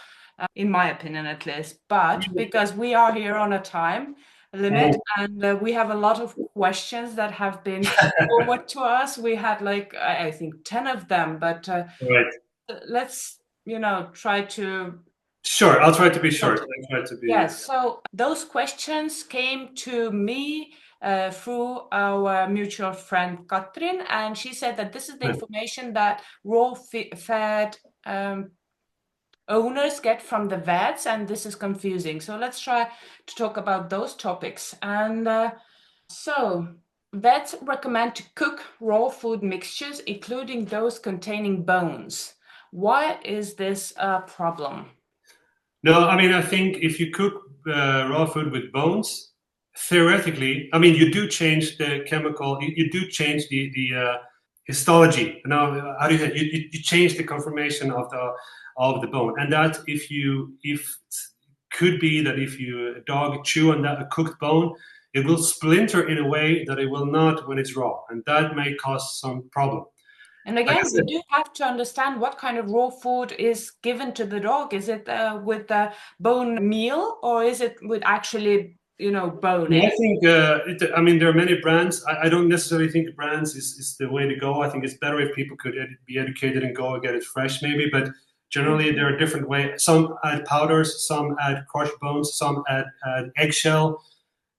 in my opinion at least. But because we are here on a time limit, and we have a lot of questions that have been forwarded to us. We had like I think 10 of them, but Right. let's try to. Sure, I'll try to be short. I'll try to be. Yes, so those questions came to me through our mutual friend Katrin, and she said that this is the information that raw fed owners get from the vets, and this is confusing. So let's try to talk about those topics. And so vets recommend to cook raw food mixtures, including those containing bones. Why is this a problem? No, I mean, I think if you cook raw food with bones, theoretically, I mean, you do change the chemical, you do change the histology. Now, how do you change the conformation of the bone, and that if could be that if you a dog chew on that a cooked bone, it will splinter in a way that it will not when it's raw, and that may cause some problem. And Like I again, we said, do have to understand what kind of raw food is given to the dog. Is it with the bone meal, or is it with actually, yeah, I boning? think, I mean, there are many brands. I don't necessarily think brands is the way to go. I think it's better if people could be educated and go and get it fresh, maybe. But generally, there are different ways. Some add powders, some add crushed bones, some add eggshell.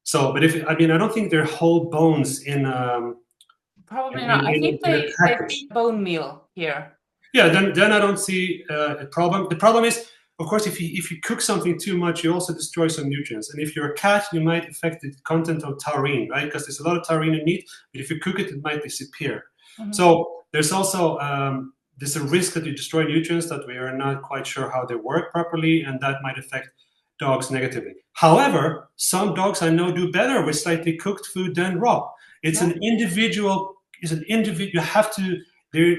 So, but if I mean, I don't think they're whole bones Probably not. I think in a they package. feed bone meal here. Yeah, then I don't see a problem. The problem is, of course, if you cook something too much, you also destroy some nutrients. And if you're a cat, you might affect the content of taurine, right? Because there's a lot of taurine in meat, but if you cook it, it might disappear. Mhm. So there's also there's a risk that you destroy nutrients that we are not quite sure how they work properly, and that might affect dogs negatively. However, some dogs I know do better with slightly cooked food than raw. It's Yeah. an individual. It's an individual. You have to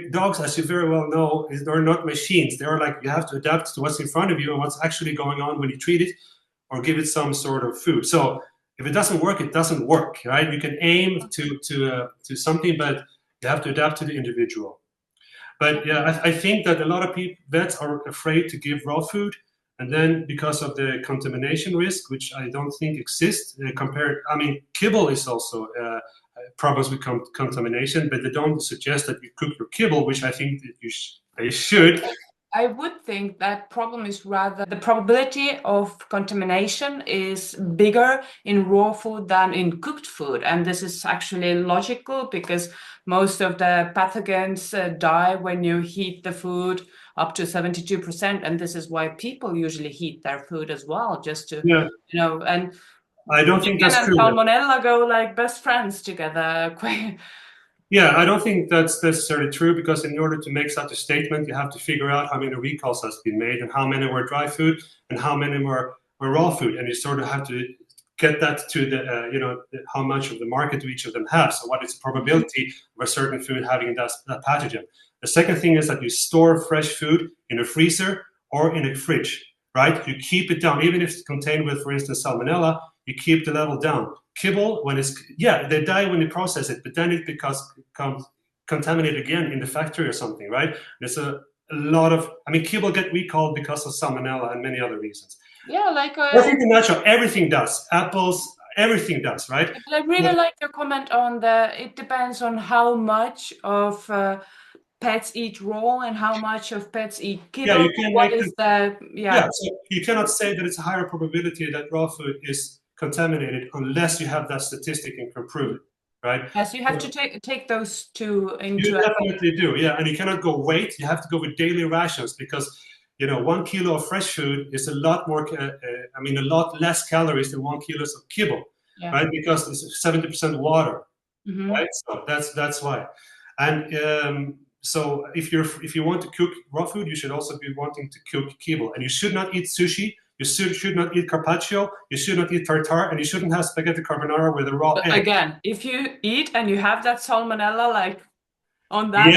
dogs, as you very well know, they're not machines. They're like, you have to adapt to what's in front of you and what's actually going on when you treat it. or give it some sort of food. So if it doesn't work, it doesn't work, right? You can aim to something, but you have to adapt to the individual. But yeah, I think that a lot of vets are afraid to give raw food, and then because of the contamination risk, which I don't think exists, I mean, kibble is also problems with contamination, but they don't suggest that you cook your kibble, which I think that they should. I would think that problem is rather the probability of contamination is bigger in raw food than in cooked food. And this is actually logical because most of the pathogens die when you heat the food up to 72%. And this is why people usually heat their food as well, just to, Yeah. and I don't think that's true. Salmonella go like best friends together. Yeah, I don't think that's necessarily true, because in order to make such a statement, you have to figure out how many recalls has been made and how many were dry food and how many were raw food, and you sort of have to get that to the how much of the market each of them have. So what is the probability of a certain food having that pathogen? The second thing is that you store fresh food in a freezer or in a fridge, right? You keep it down, even if it's contained with, for instance, salmonella. You keep the level down. Kibble, when it's, they die when you process it, but then it becomes contaminated again in the factory or something, right? There's a lot of, I mean, kibble get recalled because of salmonella and many other reasons. Yeah, like I think the natural, everything does. Apples, everything does, right? I really like your comment on it depends on how much of pets eat raw and how much of pets eat kibble. Yeah, you can what is the so you cannot say that it's a higher probability that raw food is contaminated unless you have that statistic and can prove it, right? Yes, you have to take those two into You definitely do, yeah. And you cannot go weight. You have to go with daily rations, because 1 kilo of fresh food is a lot more. A lot less calories than 1 kilo of kibble, right? Because it's 70% water, right? So that's why. And so if you want to cook raw food, you should also be wanting to cook kibble, and you should not eat sushi. You should not eat carpaccio. You should not eat tartare, and you shouldn't have spaghetti carbonara with a raw egg. Again, if you eat and you have that salmonella, like on that,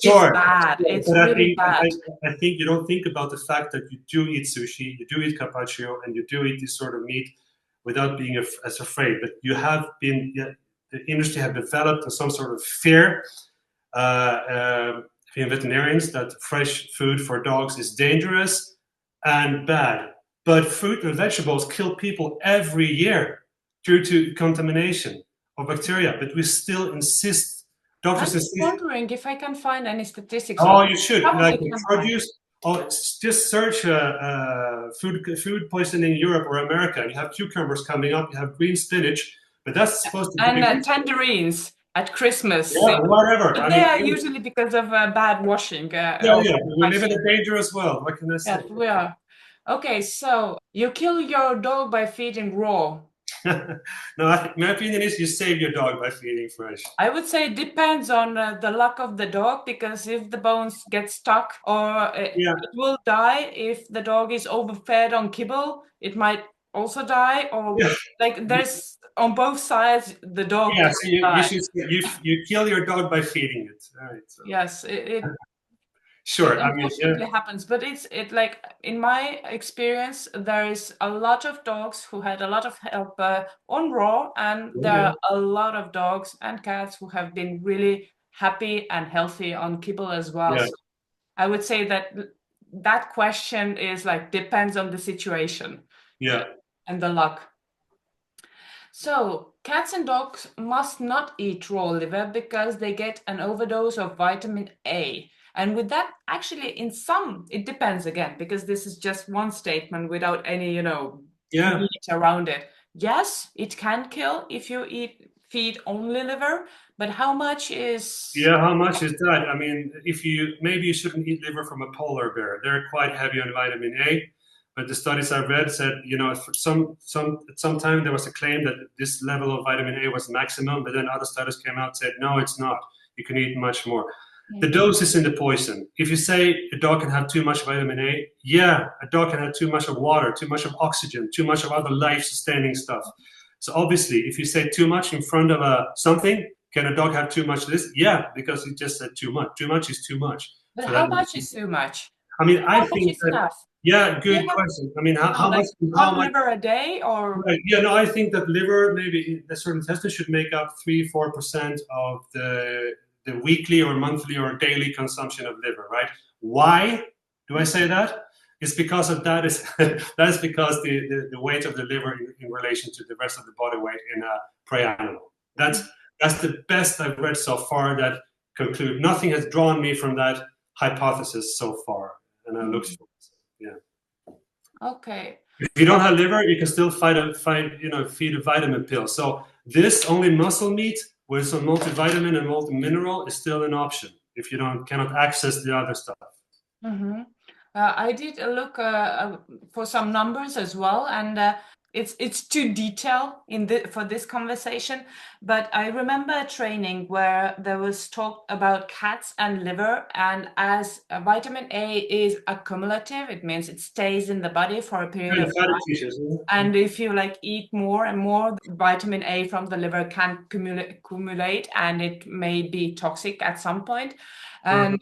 sure. it's bad. Yeah, it's really bad. I think you don't think about the fact that you do eat sushi, you do eat carpaccio, and you do eat this sort of meat without being as afraid. But you have been, the industry have developed some sort of fear in veterinarians that fresh food for dogs is dangerous and bad. But fruit and vegetables kill people every year due to contamination of bacteria. But we still insist. Doctors I'm wondering if I can find any statistics. Oh, you should. Like produce. Just search food poisoning in Europe or America. You have cucumbers coming up. You have green spinach, but that's supposed to be. And tangerines at Christmas. Yeah, whatever. But they are usually because of bad washing. We live in a dangerous world. What can I say? Yeah, we are. Okay, so you kill your dog by feeding raw. No, my opinion is you save your dog by feeding fresh. I would say it depends on the luck of the dog, because if the bones get stuck, or it will die. If the dog is overfed on kibble, it might also die, or like there's on both sides the dog. Yeah, so you kill your dog by feeding it. All right, so. Yes, it sure. It unfortunately happens, but it like in my experience, there is a lot of dogs who had a lot of help on raw, and there are a lot of dogs and cats who have been really happy and healthy on kibble as well. Yeah. So I would say that question is like depends on the situation. Yeah. And the luck. So cats and dogs must not eat raw liver because they get an overdose of vitamin A. And with that, actually, it depends again, because this is just one statement without any, meat around it. Yes, it can kill if you feed only liver, but how much is... Yeah, how much is that? I mean, maybe you shouldn't eat liver from a polar bear. They're quite heavy on vitamin A, but the studies I read said, for at some time there was a claim that this level of vitamin A was maximum, but then other studies came out and said, no, it's not. You can eat much more. The dose is in the poison. If you say a dog can have too much vitamin A, a dog can have too much of water, too much of oxygen, too much of other life-sustaining stuff. So obviously, if you say too much in front of something, can a dog have too much of this? Yeah, because you just said too much. Too much is too much. But how much is too much? I mean, I think that Yeah, Do you good have, question. I mean, you know, how much? like How one much? liver a day or? Right. Yeah, no, I think that liver, maybe a certain intestine should make up 3-4% of the weekly or monthly or daily consumption of liver, right? Why do I say that? It's because of that is that is because the weight of the liver in relation to the rest of the body weight in a prey animal. That's the best I've read so far that conclude. Nothing has drawn me from that hypothesis so far, and I looked for it. Yeah. Okay. If you don't have liver, you can still feed a vitamin pill. So this only muscle meat with some multivitamin and multimineral is still an option if you cannot access the other stuff. Mm-hmm. I did a look for some numbers as well, and it's too detailed for this conversation. But I remember a training where there was talk about cats and liver, and as vitamin A is accumulative, it means it stays in the body for a period Kind of of fatty time. tissues. And if you like eat more and more, vitamin A from the liver can accumulate, and it may be toxic at some point. And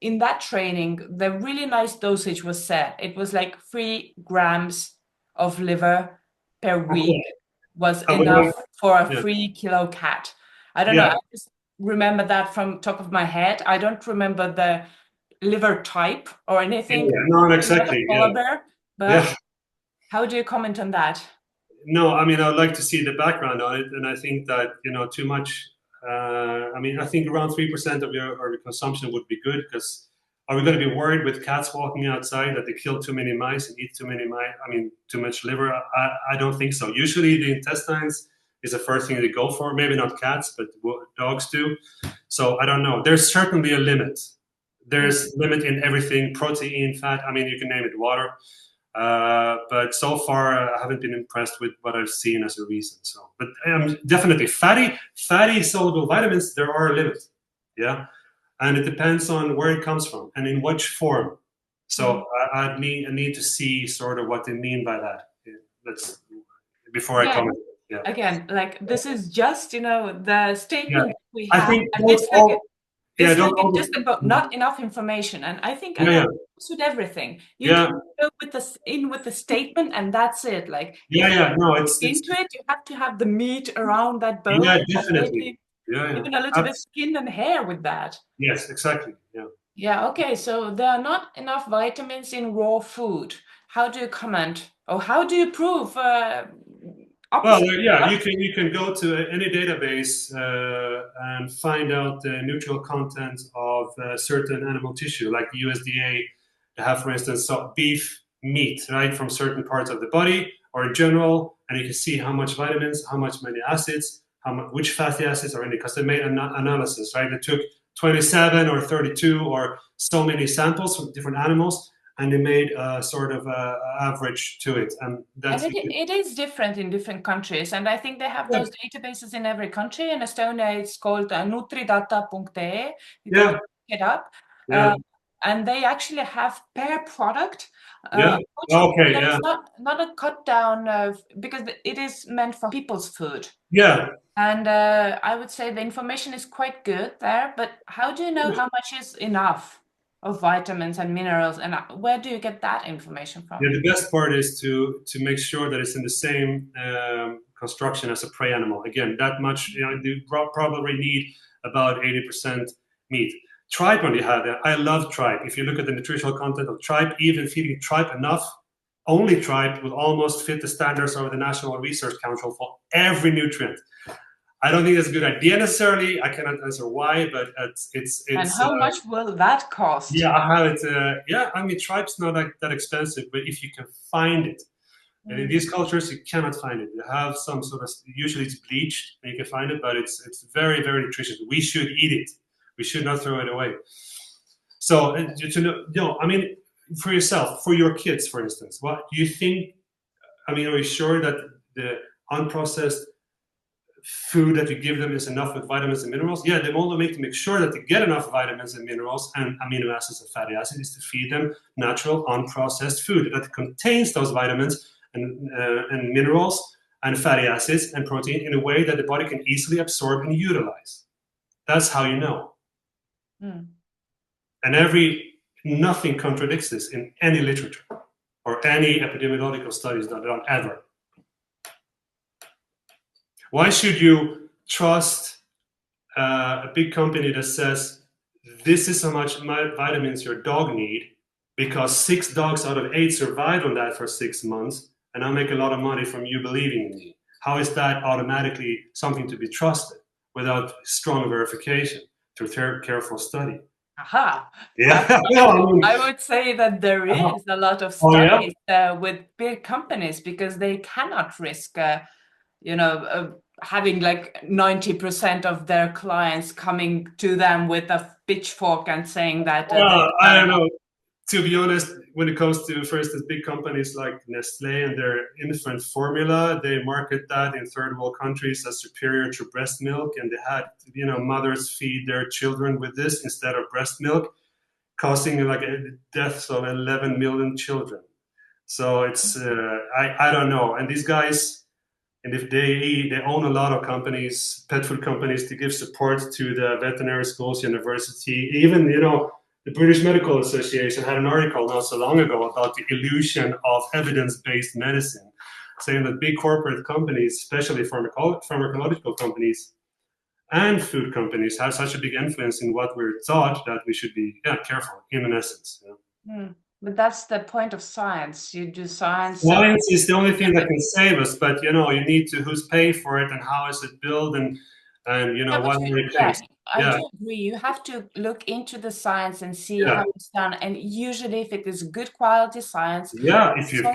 in that training, the really nice dosage was set. It was like 3 grams of liver per week was enough for a Yeah. 3 kilo cat. I don't know. Yeah. I just remember that from top of my head. I don't remember the liver type or anything. Yeah. No, I'm not a exactly. polar bear, but Yeah. how do you comment on that? No, I mean, I would like to see the background on it, and I think that too much. I mean, I think around 3% of your consumption would be good because are we going to be worried with cats walking outside that they kill too many mice and eat too many mice? I mean, too much liver? I don't think so. Usually, the intestines is the first thing they go for. Maybe not cats, but dogs do. So I don't know. There's certainly a limit. There's limit in everything: protein, fat. I mean, you can name it, water. But so far, I haven't been impressed with what I've seen as a reason. So, but definitely fatty soluble vitamins. There are limits, yeah, and it depends on where it comes from and in which form. So I need to see sort of what they mean by that. That's before I comment. Yeah. Again, like this is just the Yeah. statement we I have, think and don't all. Yeah. it's Don't like all. just about not enough information. And I think Yeah. Yeah. with everything, you Yeah. can go with the statement, and that's it. Like if Yeah. you Yeah. No, look it's. into it, you have to have the meat around that bone, Yeah. or Definitely. maybe Yeah. Yeah. even a little bit skin and hair with that. Yes. Exactly. Yeah. Yeah, okay, so there are not enough vitamins in raw food. How do you comment? Or how do you prove Well, opposite? yeah, you can go to any database and find out the nutritional content of certain animal tissue, like the USDA. They have, for instance, beef meat, right, from certain parts of the body or in general, and you can see how much vitamins, how much many acids, which fatty acids are in it, because they made an analysis, right? They took 27 or 32 or so many samples from different animals, and they made a sort of average to it, and And that's it is different in different countries, and I think they have yeah, those databases in every country. In Estonia, it's called nutridata.ee. You can yeah, look it up. yeah, And they actually have per product. yeah. Unfortunately, Okay, there yeah, is not a cut down because it is meant for people's food. yeah. And I would say the information is quite good there, but how do you know how much is enough of vitamins and minerals, and where do you get that information Yeah, from? the best part is to make sure that it's in the same construction as a prey animal. Again, that much, you probably need about 80% meat. Tripe, on the other hand, I love tripe. If you look at the nutritional content of tripe, even feeding tripe enough, only tripe will almost fit the standards of the National Research Council for every nutrient. I don't think that's a good idea necessarily. I cannot answer why, but it's And how much will that cost? yeah, I have it. Yeah, I mean, tripe's not like that expensive, but if you can find it, and in these cultures you cannot find it. You have some sort of, usually it's bleached, and you can find it, but it's very very nutritious. We should eat it. We should not throw it away. So to know, I mean, for yourself, for your kids, for instance, what do you think? I mean, are you sure that the unprocessed food that you give them is enough with vitamins and minerals? Yeah, they want to make sure that they get enough vitamins and minerals and amino acids and fatty acids is to feed them natural, unprocessed food that contains those vitamins and minerals and fatty acids and protein in a way that the body can easily absorb and utilize. That's how you know. Mm. And nothing contradicts this in any literature. or any epidemiological studies that are done ever. Why should you trust a big company that says, this is how much vitamins your dog need, because 6 dogs out of 8 survived on that for 6 months, and I'll make a lot of money from you believing in me? How is that automatically something to be trusted without strong verification through careful study? Aha. Yeah. No, I mean, I would say that there is a lot of oh, yeah? studies with big companies, because they cannot risk, having like 90% of their clients coming to them with a pitchfork and saying that. Well, I don't know. To be honest, when it comes to, for instance, big companies like Nestle and their infant formula, they market that in third world countries as superior to breast milk, and they had, mothers feed their children with this instead of breast milk, causing like deaths of 11 million children. So it's I don't know. And these guys, and if they own a lot of companies, pet food companies, to give support to the veterinary schools, university, even the British Medical Association had an article not so long ago about the illusion of evidence-based medicine, saying that big corporate companies, especially pharmacological companies and food companies, have such a big influence in what we're taught that we should be careful, in essence. But that's the point of science. You do science. Science is the only thing that can save us, but you need to, who's paying for it and how is it built, and what are the things. I do agree. You have to look into the science and see how it's done. And usually, if it is good quality science, if you've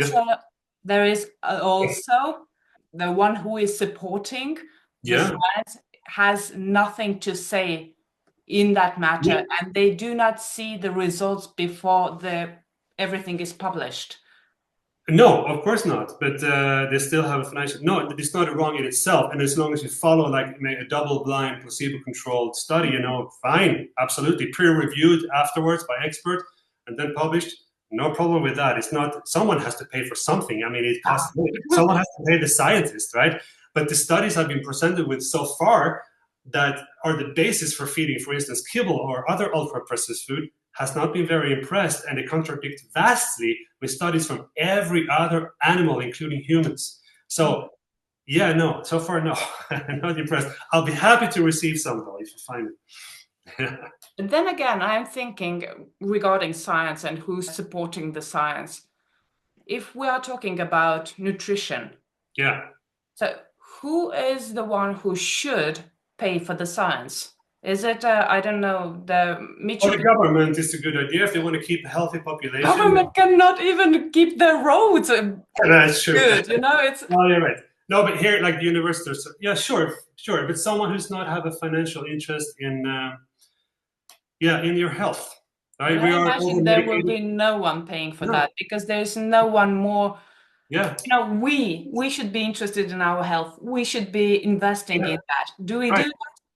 there is also the one who is supporting the science has nothing to say in that matter, and they do not see the results before everything is published. No, of course not. But they still have a financial. No, it's not wrong in itself. And as long as you follow like a double-blind, placebo-controlled study, fine, absolutely, peer-reviewed afterwards by expert, and then published. No problem with that. It's not. Someone has to pay for something. I mean, it costs money. Someone has to pay the scientist, right? But the studies I've been presented with so far that are the basis for feeding, for instance, kibble or other ultra-processed food, has not been very impressed, and they contradict vastly with studies from every other animal, including humans. So, so far, no, I'm not impressed. I'll be happy to receive some, though, if you find it. But then again, I'm thinking regarding science and who's supporting the science. If we are talking about nutrition, so who is the one who should pay for the science? Is it, I don't know, the government is a good idea if they want to keep a healthy population. Government cannot even keep their roads That's true. good, it's... Oh, you're right. No, but here, like the universities, sure. But someone who's not have a financial interest in your health. Right? I imagine there will be no one paying for that, because there's no one more... we should be interested in our health. We should be investing in that. Do we do that?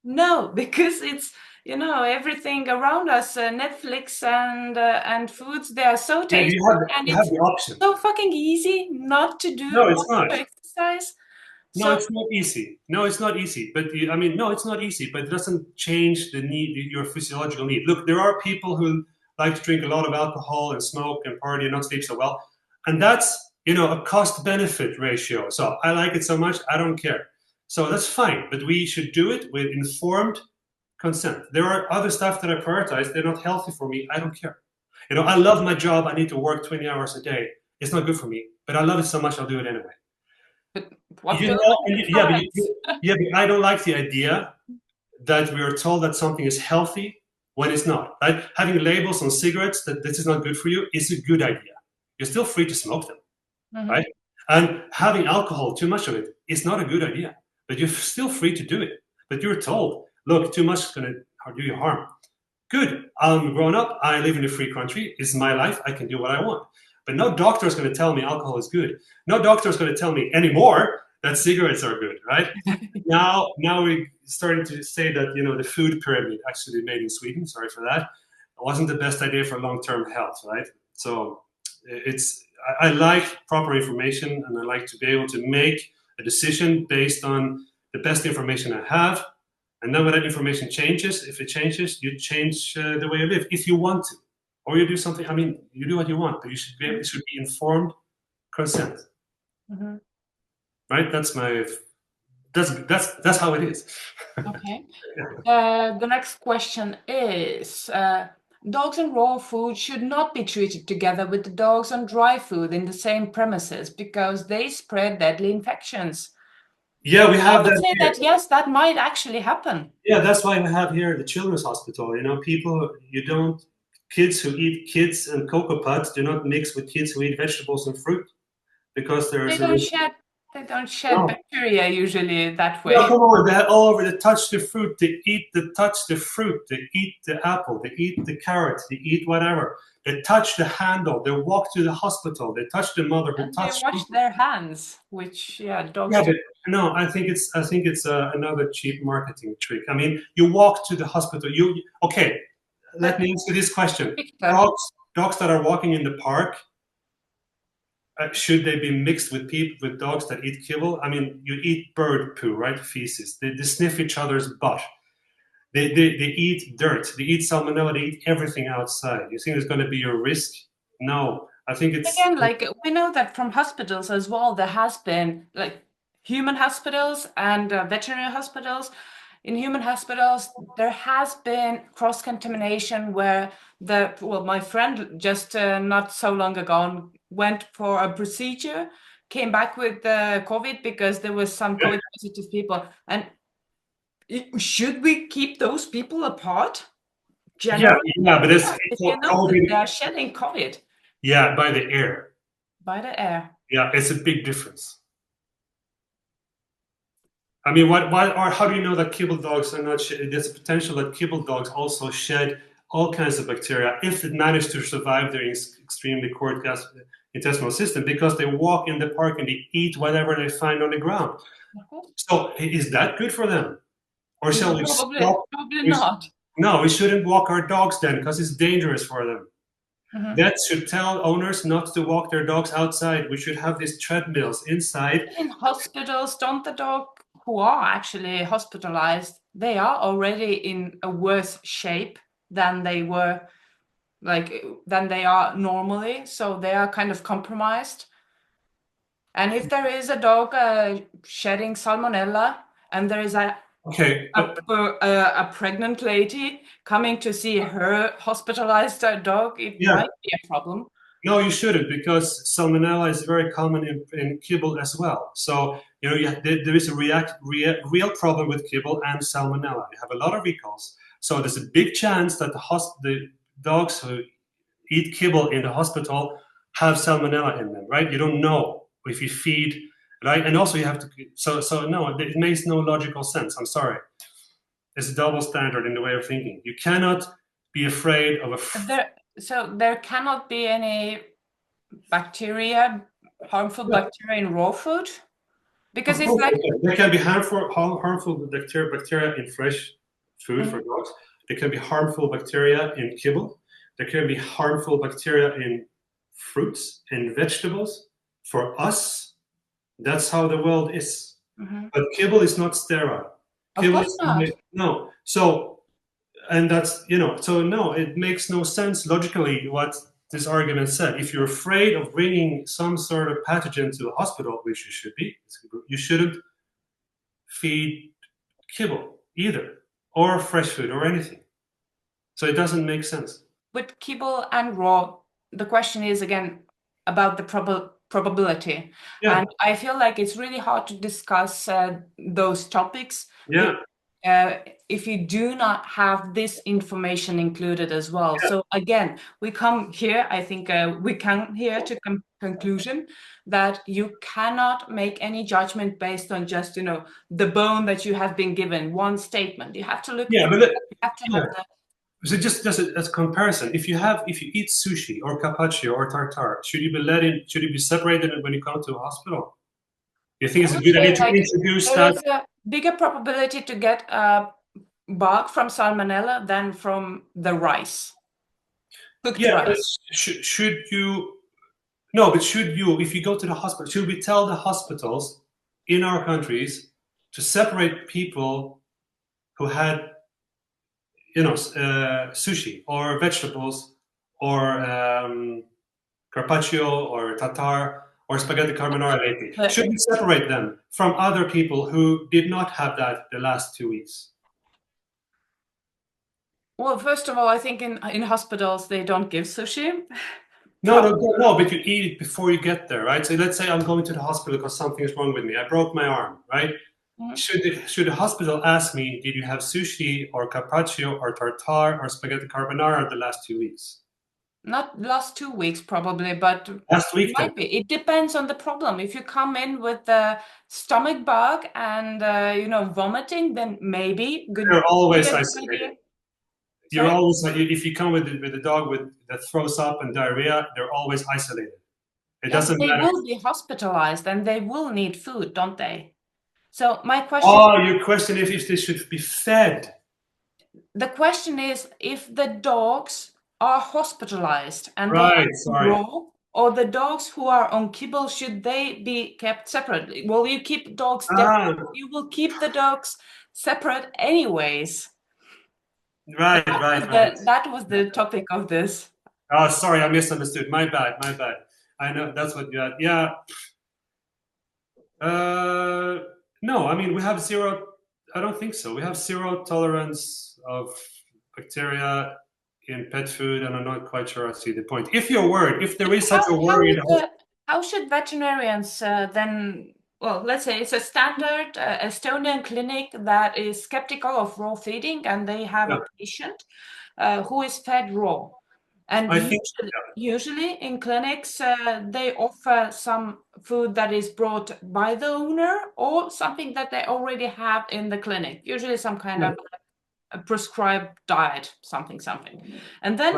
No, because it's everything around us, Netflix and foods, they are so tasty, and it's so fucking easy not to do exercise. No, it's not easy. No, it's not easy. But no, it's not easy. But it doesn't change the need, your physiological need. Look, there are people who like to drink a lot of alcohol and smoke and party and not sleep so well, and that's a cost-benefit ratio. So I like it so much, I don't care. So that's fine, but we should do it with informed consent. There are other stuff that I prioritize. They're not healthy for me. I don't care. I love my job. I need to work 20 hours a day. It's not good for me, but I love it so much, I'll do it anyway. But but I don't like the idea that we are told that something is healthy when it's not. Right? Having labels on cigarettes that this is not good for you is a good idea. You're still free to smoke them, right? And having alcohol, too much of it, is not a good idea. But you're still free to do it. But you're told, look, too much is going to do you harm. Good. I'm grown up. I live in a free country. It's my life. I can do what I want. But no doctor is going to tell me alcohol is good. No doctor is going to tell me anymore that cigarettes are good, right? Now we're starting to say that, the food pyramid, actually made in Sweden, sorry for that, wasn't the best idea for long-term health, right? So I like proper information, and I like to be able to make a decision based on the best information I have. And then when that information changes, if it changes, you change the way you live, if you want to. or you do something. I mean, you do what you want, but you should be able, it should be informed consent, right? That's how it is. Okay. The next question is, dogs on raw food should not be treated together with the dogs on dry food in the same premises because they spread deadly infections. Yeah, we I have would that say here. that yes, that might actually happen. Yeah, that's why we have here the children's hospital. You know, kids who eat kids and cocoa pods do not mix with kids who eat vegetables and fruit because there They is a don't risk. shed they don't shed No, bacteria usually that no, way. come on, they all over. They touch the fruit. They touch the fruit. They eat the apple. They eat the carrot. They eat whatever. They touch the handle. They walk to the hospital. They touch the mother who And they touched. wash their hands, which dogs Yeah, do. but no, I think it's another cheap marketing trick. I mean, you walk to the hospital. Okay? Let me answer this question: Victor, dogs that are walking in the park, should they be mixed with people with dogs that eat kibble? I mean, you eat bird poo, right? Feces. They sniff each other's butt. They eat dirt. They eat salmonella. They eat everything outside. You think there's going to be a risk? No, I think it's again, like we know that from hospitals as well, there has been like human hospitals and veterinary hospitals. In human hospitals, there has been cross-contamination where my friend just not so long ago went for a procedure, came back with COVID because there was some COVID positive people. And should we keep those people apart? yeah, Generally, yeah, but if it's you not know that COVID. they are shedding COVID Yeah, by the air. by the air. Yeah, it's a big difference. I mean, or how do you know that kibble dogs are not? There's a potential that kibble dogs also shed all kinds of bacteria if it managed to survive their extremely coarse intestinal system because they walk in the park and they eat whatever they find on the ground. So is that good for them, or shall we stop? Probably We, not. no, we shouldn't walk our dogs then because it's dangerous for them. Mhm. Vets should tell owners not to walk their dogs outside. We should have these treadmills inside. In hospitals, don't the dog who are actually hospitalized, they are already in a worse shape than they were, than they are normally. So they are kind of compromised. And if there is a dog shedding salmonella, and there is Okay, a pregnant lady coming to see her hospitalized dog, it yeah, might be a problem. no, you shouldn't because salmonella is very common in kibble as well. So there is a real problem with kibble and salmonella. You have a lot of recalls, so there's a big chance that the dogs who eat kibble in the hospital have salmonella in them. Right? You don't know if you feed. Right, and also you have to. So no, it makes no logical sense. I'm sorry. It's a double standard in the way of thinking. You cannot be afraid of So there cannot be any harmful bacteria in raw food? Because Of it's course, like there can be harmful bacteria in fresh food for dogs. There can be harmful bacteria in kibble. There can be harmful bacteria in fruits and vegetables. For us, that's how the world is. But kibble is not sterile. of Kibble course is not. no. So and that's so no, it makes no sense logically what this argument said. If you're afraid of bringing some sort of pathogen to the hospital, which you should be, you shouldn't feed kibble either, or fresh food or anything. So it doesn't make sense. With kibble and raw, the question is again about the probability. Yeah, And I feel like it's really hard to discuss those topics yeah, if you do not have this information included as well. yeah. So again, we come here, I think we come here to conclusion that you cannot make any judgment based on just, the bone that you have been given, one statement. You have to look Yeah, through but it. You have to yeah. have the So just as a comparison, if you eat sushi or carpaccio or tartare, should you be separated when you come to a hospital? You think I it's a would good idea say to like introduce there that? is a bigger probability to get a bug from salmonella than from the rice, cooked Yeah, but rice. should you? No, but should you, if you go to the hospital, should we tell the hospitals in our countries to separate people who had, sushi or vegetables or carpaccio or tartare or spaghetti carbonara lately? Should we separate them from other people who did not have that the last 2 weeks? Well, first of all, I think in hospitals they don't give sushi. No, but you eat it before you get there, right? So let's say I'm going to the hospital because something is wrong with me. I broke my arm, right? Should the hospital ask me, did you have sushi or carpaccio or tartare or spaghetti carbonara the last 2 weeks? Not last 2 weeks probably, but Last week then. might be. It depends on the problem. If you come in with a stomach bug and vomiting, then maybe good. They're always good isolated. idea. You're Sorry? always, if you come with a dog that throws up and diarrhea, they're always isolated. It Yeah, doesn't they matter. will be hospitalized and they will need food, don't they? So my question, Oh, your question if they should be fed. the question is if the dogs are hospitalized and they Right, are sorry. raw, or the dogs who are on kibble, should they be kept separately? Will you keep dogs different? You will keep the dogs separate anyways. Right. That was the topic of this. Oh, sorry, I misunderstood. My bad. I know that's what you had. Yeah. No, I mean, we have zero. I don't think so. We have zero tolerance of bacteria in pet food, and I'm not quite sure I see the point. If you're worried, if there is such a worry, How should veterinarians then? Well, let's say it's a standard Estonian clinic that is skeptical of raw feeding, and they have a patient who is fed raw. And I think usually in clinics, they offer some food that is brought by the owner or something that they already have in the clinic, usually some kind of a prescribed diet, something. And then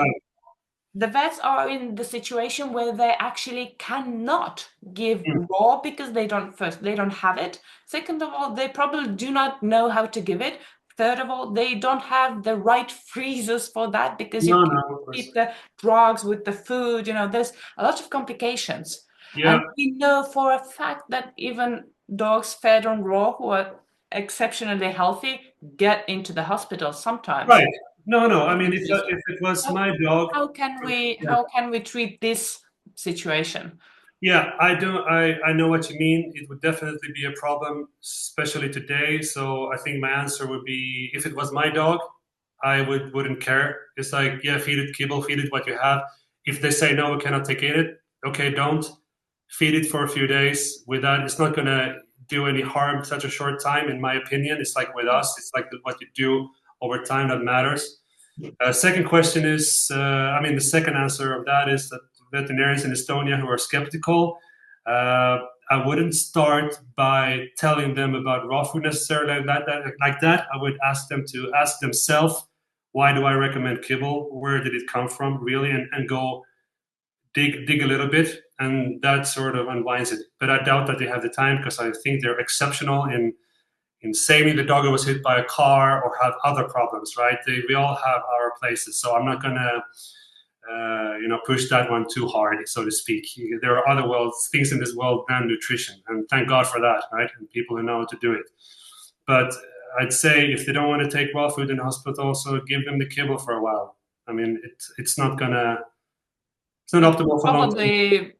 the vets are in the situation where they actually cannot give raw because they don't have it. Second of all, they probably do not know how to give it. Third of all, they don't have the right freezers for that because you keep the drugs with the food. There's a lot of complications. Yeah. And we know for a fact that even dogs fed on raw who are exceptionally healthy get into the hospital sometimes. Right. No. I mean, if it was my dog, how can we treat this situation? Yeah, I do. I know what you mean. It would definitely be a problem, especially today. So I think my answer would be, if it was my dog, I wouldn't care. It's like, yeah, feed it kibble, feed it what you have. If they say no, we cannot take it, okay, don't feed it for a few days. With that, it's not gonna do any harm such a short time, in my opinion. It's like with us, it's like what you do over time that matters. Second question is, the second answer of that is that veterinarians in Estonia who are skeptical, I wouldn't start by telling them about raw food necessarily like that. I would ask them to ask themselves, why do I recommend kibble? Where did it come from, really? And go dig a little bit, and that sort of unwinds it. But I doubt that they have the time, because I think they're exceptional in saving the dog who was hit by a car or have other problems, right? We all have our places. So I'm not going to, push that one too hard, so to speak. There are other things in this world than nutrition. And thank God for that, right? And people who know how to do it. But I'd say if they don't want to take raw food in the hospital, so give them the kibble for a while. I mean, it's not optimal for long term.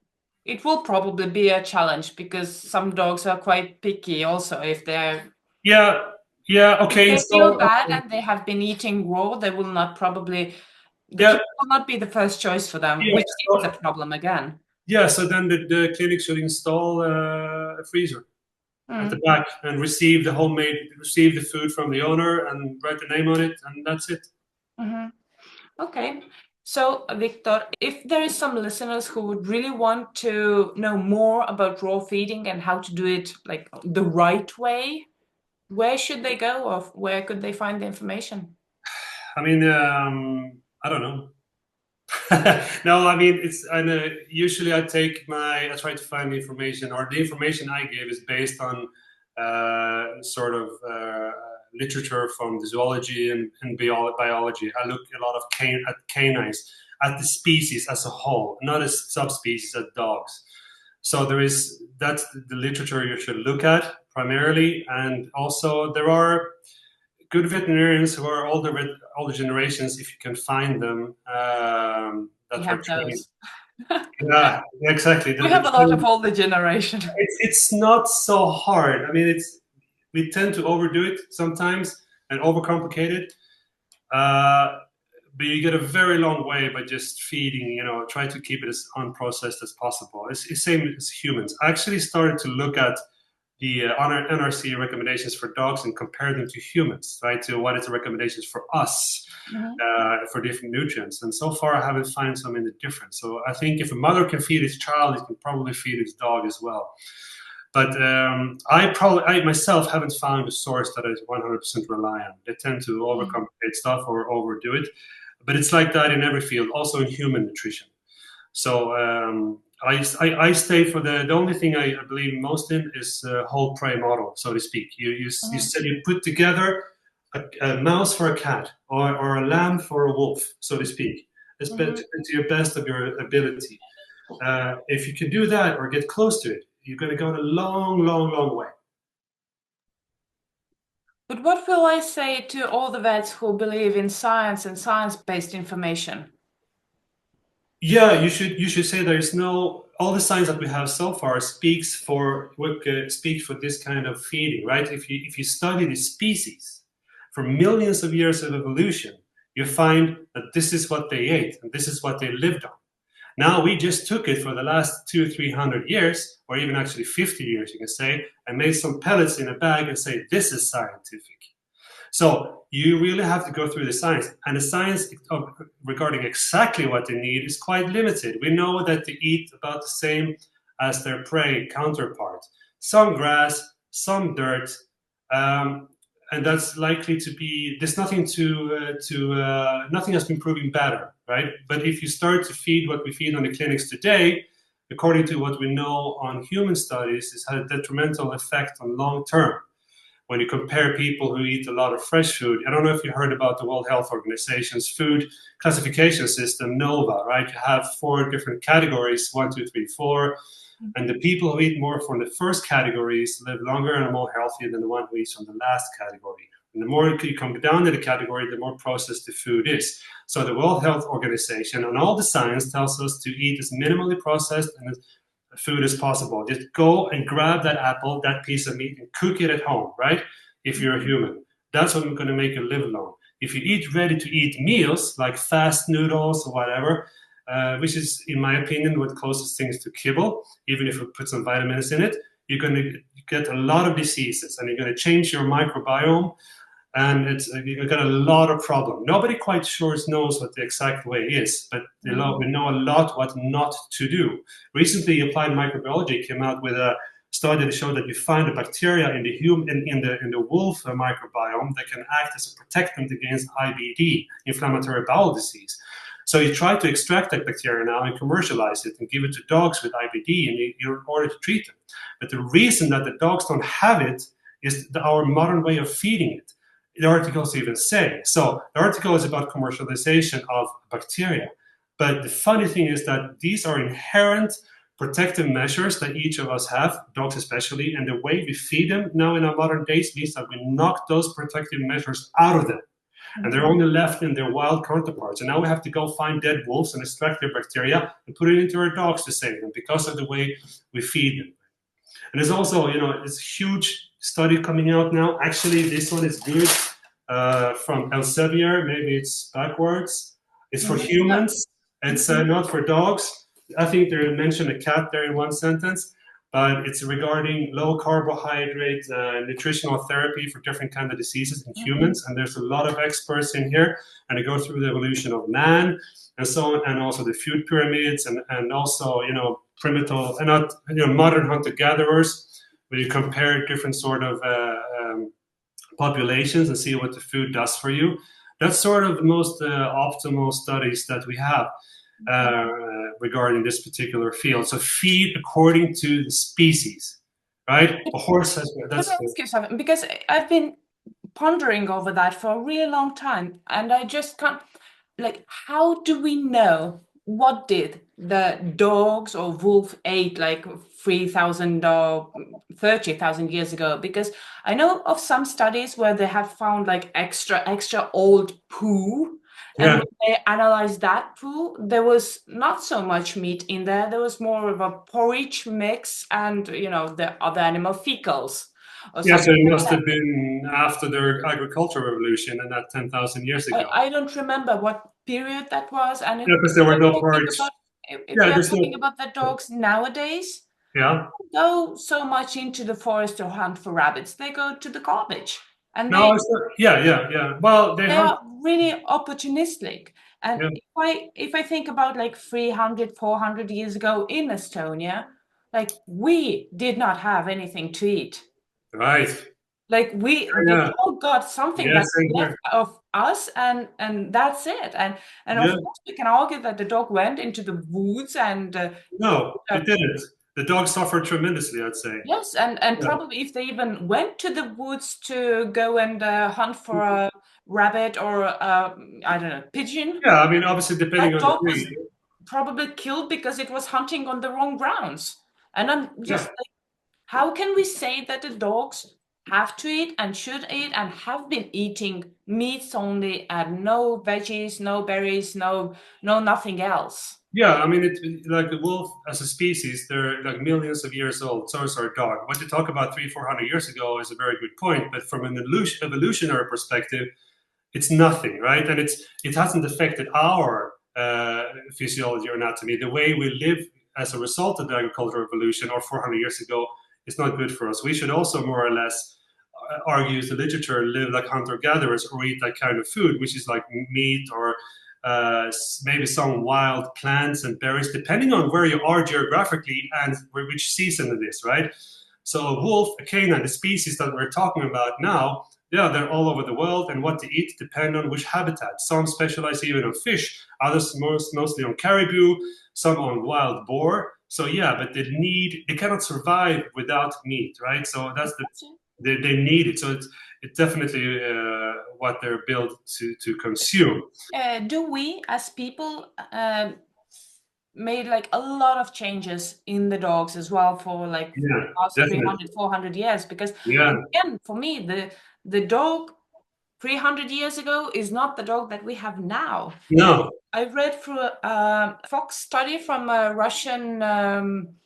It will probably be a challenge, because some dogs are quite picky also. If they're Okay. If they feel bad and they have been eating raw, they will not probably. Kibble will not be the first choice for them, which is a problem again. Yeah, so then the clinic should install a freezer at the back and receive the food from the owner and write the name on it, and that's it. Okay. So, Wiktor, if there is some listeners who would really want to know more about raw feeding and how to do it like the right way, where should they go, or where could they find the information? I mean, I don't know. No, I mean, usually I try to find the information, or the information I give is based on literature from the zoology and biology. I look a lot of at canines, at the species as a whole, not as subspecies, as dogs. So that's the literature you should look at primarily, and also there are good veterinarians who are older generations, if you can find them, We that are have trained. those. Yeah, exactly. We have a lot of older generation. It's not so hard. I mean, we tend to overdo it sometimes and overcomplicate it. But you get a very long way by just feeding, try to keep it as unprocessed as possible. It's the same as humans. I actually started to look at the NRC recommendations for dogs and compare them to humans, right? To what is the recommendations for us for different nutrients. And so far, I haven't found so many difference. So I think if a mother can feed his child, he can probably feed his dog as well. But I myself haven't found a source that I 100% rely on. They tend to overcomplicate stuff or overdo it. But it's like that in every field, also in human nutrition. So I stay for the only thing I believe most in is whole prey model, so to speak. You said you put together a mouse for a cat or a lamb for a wolf, so to speak. It's to your best of your ability. If you can do that or get close to it, you're going to go a long, long, long way. But what will I say to all the vets who believe in science and science-based information? Yeah, you should say there is no all the science that we have so far speaks for this kind of feeding, right? If you study the species for millions of years of evolution, you find that this is what they ate and this is what they lived on. Now we just took it for the last 200-300 years, or even actually 50 years, you can say, and made some pellets in a bag and say this is scientific. So you really have to go through the science, and the science regarding exactly what they need is quite limited. We know that they eat about the same as their prey counterpart: some grass, some dirt, and that's likely to be. There's nothing nothing has been proven better, right? But if you start to feed what we feed on the clinics today, according to what we know on human studies, it's had a detrimental effect on long term. When you compare people who eat a lot of fresh food, I don't know if you heard about the World Health Organization's food classification system, NOVA, right? You have 4 different categories, 1, 2, 3, 4. And the people who eat more from the first categories live longer and are more healthy than the one who eats from the last category. And the more you come down to the category, the more processed the food is. So the World Health Organization and all the science tells us to eat as minimally processed and as food as possible. Just go and grab that apple, that piece of meat, and cook it at home, right? If you're a human. That's what's going to make you live long. If you eat ready-to-eat meals, like fast noodles or whatever, which is, in my opinion, what closest things to kibble, even if you put some vitamins in it, you're going to get a lot of diseases, and you're going to change your microbiome, and you've got a lot of problem. Nobody quite sure knows what the exact way is, but we know a lot what not to do. Recently, Applied Microbiology came out with a study that showed that you find a bacteria in the wolf microbiome that can act as a protectant against IBD, inflammatory bowel disease. So you try to extract that bacteria now and commercialize it and give it to dogs with IBD in order to treat them. But the reason that the dogs don't have it is our modern way of feeding it. The articles even say. So the article is about commercialization of bacteria. But the funny thing is that these are inherent protective measures that each of us have, dogs especially, and the way we feed them now in our modern days means that we knock those protective measures out of them. And they're only left in their wild counterparts. And now we have to go find dead wolves and extract their bacteria and put it into our dogs to save them because of the way we feed them. And there's also, this huge study coming out now. Actually, this one is good from Elsevier. Maybe it's backwards. It's for humans. It's not for dogs. I think they mentioned a cat there in one sentence, but it's regarding low carbohydrate nutritional therapy for different kinds of diseases in humans. And there's a lot of experts in here, and they go through the evolution of man and so on, and also the food pyramids, and also primitive and not modern hunter-gatherers, where you compare different sort of populations and see what the food does for you. That's sort of the most optimal studies that we have regarding this particular field. So feed according to the species, right? A horse has. Let me ask you something, because I've been pondering over that for a really long time, and I just can't. Like, how do we know what did the dogs or wolf ate like 3,000 or 30,000 years ago? Because I know of some studies where they have found like extra old poo And Yeah. when they analyzed that poo, there was not so much meat in there. There was more of a porridge mix and, the other animal fecals or Yeah, so something it like must that. have been after the agricultural revolution and that 10,000 years ago. I don't remember what period that was. And Yeah, because there were no porridge. if we Yeah, are there's talking no. about the dogs nowadays, Yeah. go so much into the forest to hunt for rabbits. They go to the garbage, and No, it's not. Yeah. Well, they they hunt. are really opportunistic. And Yeah. if I think about like 300, 400 years ago in Estonia, like we did not have anything to eat. Right. Like the Yeah. dog got something Yeah, that same left here. of us, and that's it. And of Yeah. course we can argue that the dog went into the woods and No, uh, it didn't. The dog suffered tremendously, I'd say. yes, and Yeah. probably if they even went to the woods to go and hunt for a rabbit or I don't know, pigeon, Yeah, I mean, obviously, depending that on the dog was breed. probably killed because it was hunting on the wrong grounds. And I'm just Yeah. like, how can we say that the dogs have to eat and should eat and have been eating meats only and no veggies, no berries, no nothing else? Yeah, I mean, like the wolf as a species, they're like millions of years old. So is our dog. What you talk about 300-400 years ago is a very good point. But from an evolutionary perspective, it's nothing, right? And it hasn't affected our physiology or anatomy. The way we live as a result of the agricultural revolution or 400 years ago is not good for us. We should also more or less argues the literature, live like hunter-gatherers or eat that kind of food, which is like meat or maybe some wild plants and berries, depending on where you are geographically and which season it is, right? So a wolf, a canine, the species that we're talking about now, yeah, they're all over the world, and what they eat depend on which habitat. Some specialize even on fish, others mostly on caribou, some on wild boar. So yeah, but they cannot survive without meat, right? So that's they need it. So it's definitely what they're built to consume. Do we as people made like a lot of changes in the dogs as well for like Yeah, past definitely. 300, 400 years? Because Yeah, again, for me, the dog 300 years ago is not the dog that we have now. no. I read through a Fox study from a Russian,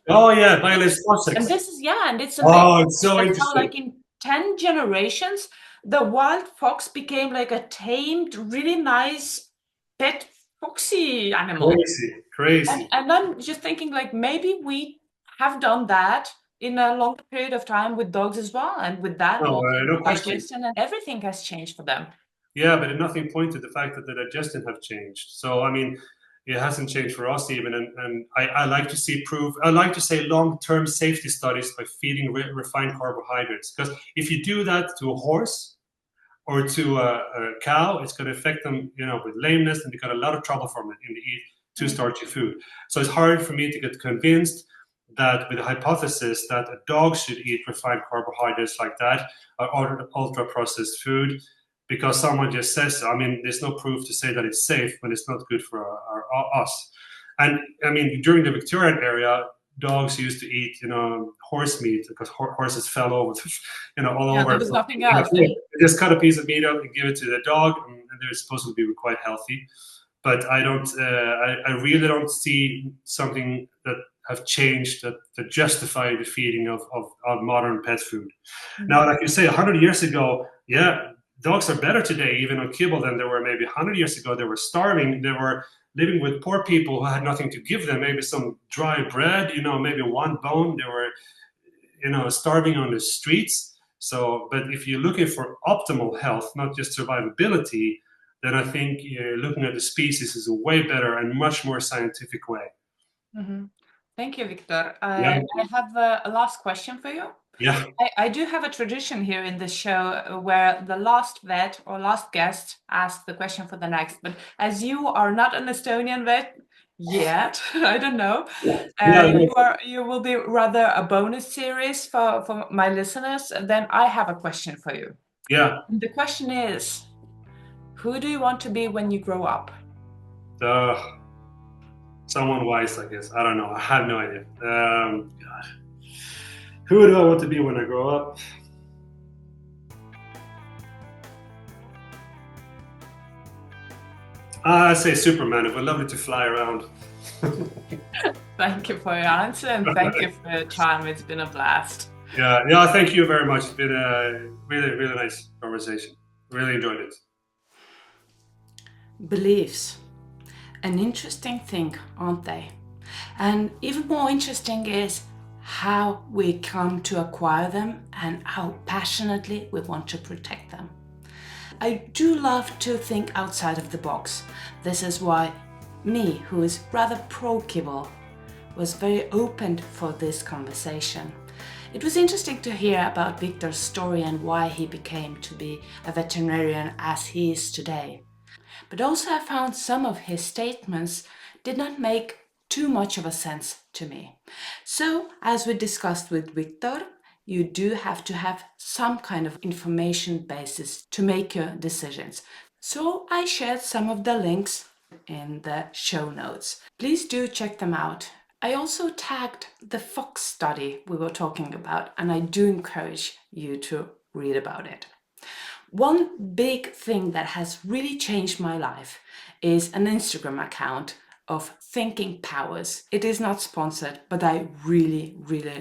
Oh yeah, Violence and Sussex. this is, yeah, and it's amazing. Oh, it's so That's how, interesting. like, in 10 generations, the wild fox became like a tamed, really nice pet foxy animal. Crazy. And I'm just thinking, like, maybe we have done that in a long period of time with dogs as well. And with that, No, also no question. digestion and everything has changed for them. Yeah, but nothing pointed to the fact that the digestion have changed. So I mean, it hasn't changed for us even. And I like to see proof. I like to say long-term safety studies by feeding refined carbohydrates. Because if you do that to a horse or to a cow, it's going to affect them, with lameness, and they got a lot of trouble from it in the eat too starchy food. So it's hard for me to get convinced that with the hypothesis that a dog should eat refined carbohydrates like that or ultra processed food because someone just says so. I mean, there's no proof to say that it's safe when it's not good for us. And I mean, during the Victorian era, dogs used to eat, horse meat because horses fell over, all Yeah, there over. was So nothing else. they just cut a piece of meat out and give it to the dog, and they're supposed to be quite healthy. But I don't, I really don't see something that have changed that justify the feeding of modern pet food. Now, like you say, 100 years ago, yeah, dogs are better today, even on kibble, than they were maybe 100 years ago. They were starving. They were living with poor people who had nothing to give them, maybe some dry bread, maybe one bone. They were, starving on the streets. So, but if you're looking for optimal health, not just survivability, then I think looking at the species is a way better and much more scientific way. Mhm. Thank you, Victor. Yeah, I have a last question for you. yeah, I do have a tradition here in this show where the last vet or last guest asks the question for the next. But as you are not an Estonian vet yet, I don't know, yeah, you will be rather a bonus series for my listeners. And then I have a question for you. yeah. And the question is, who do you want to be when you grow up? Someone wise, I guess. I don't know. I have no idea. God. Who do I want to be when I grow up? I say Superman. It was lovely to fly around. Thank you for your answer and thank you for your time. It's been a blast. Yeah, thank you very much. It's been a really nice conversation. Really enjoyed it. Beliefs. An interesting thing, aren't they? And even more interesting is how we come to acquire them and how passionately we want to protect them. I do love to think outside of the box. This is why me, who is rather pro-kibble, was very open for this conversation. It was interesting to hear about Wiktor's story and why he became to be a veterinarian as he is today. But also I found some of his statements did not make too much of a sense to me. So, as we discussed with Wiktor, you do have to have some kind of information basis to make your decisions. So I shared some of the links in the show notes. Please do check them out. I also tagged the fox study we were talking about, and I do encourage you to read about it. One big thing that has really changed my life is an Instagram account of Thinking Powers. It is not sponsored, but I really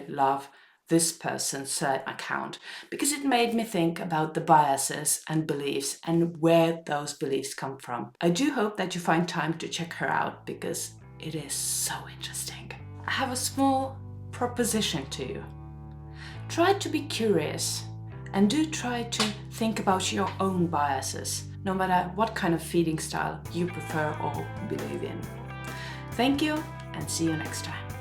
love this person's account because it made me think about the biases and beliefs and where those beliefs come from. I do hope that you find time to check her out because it is so interesting. I have a small proposition to you. Try to be curious and do try to think about your own biases, no matter what kind of feeding style you prefer or believe in. Thank you and see you next time.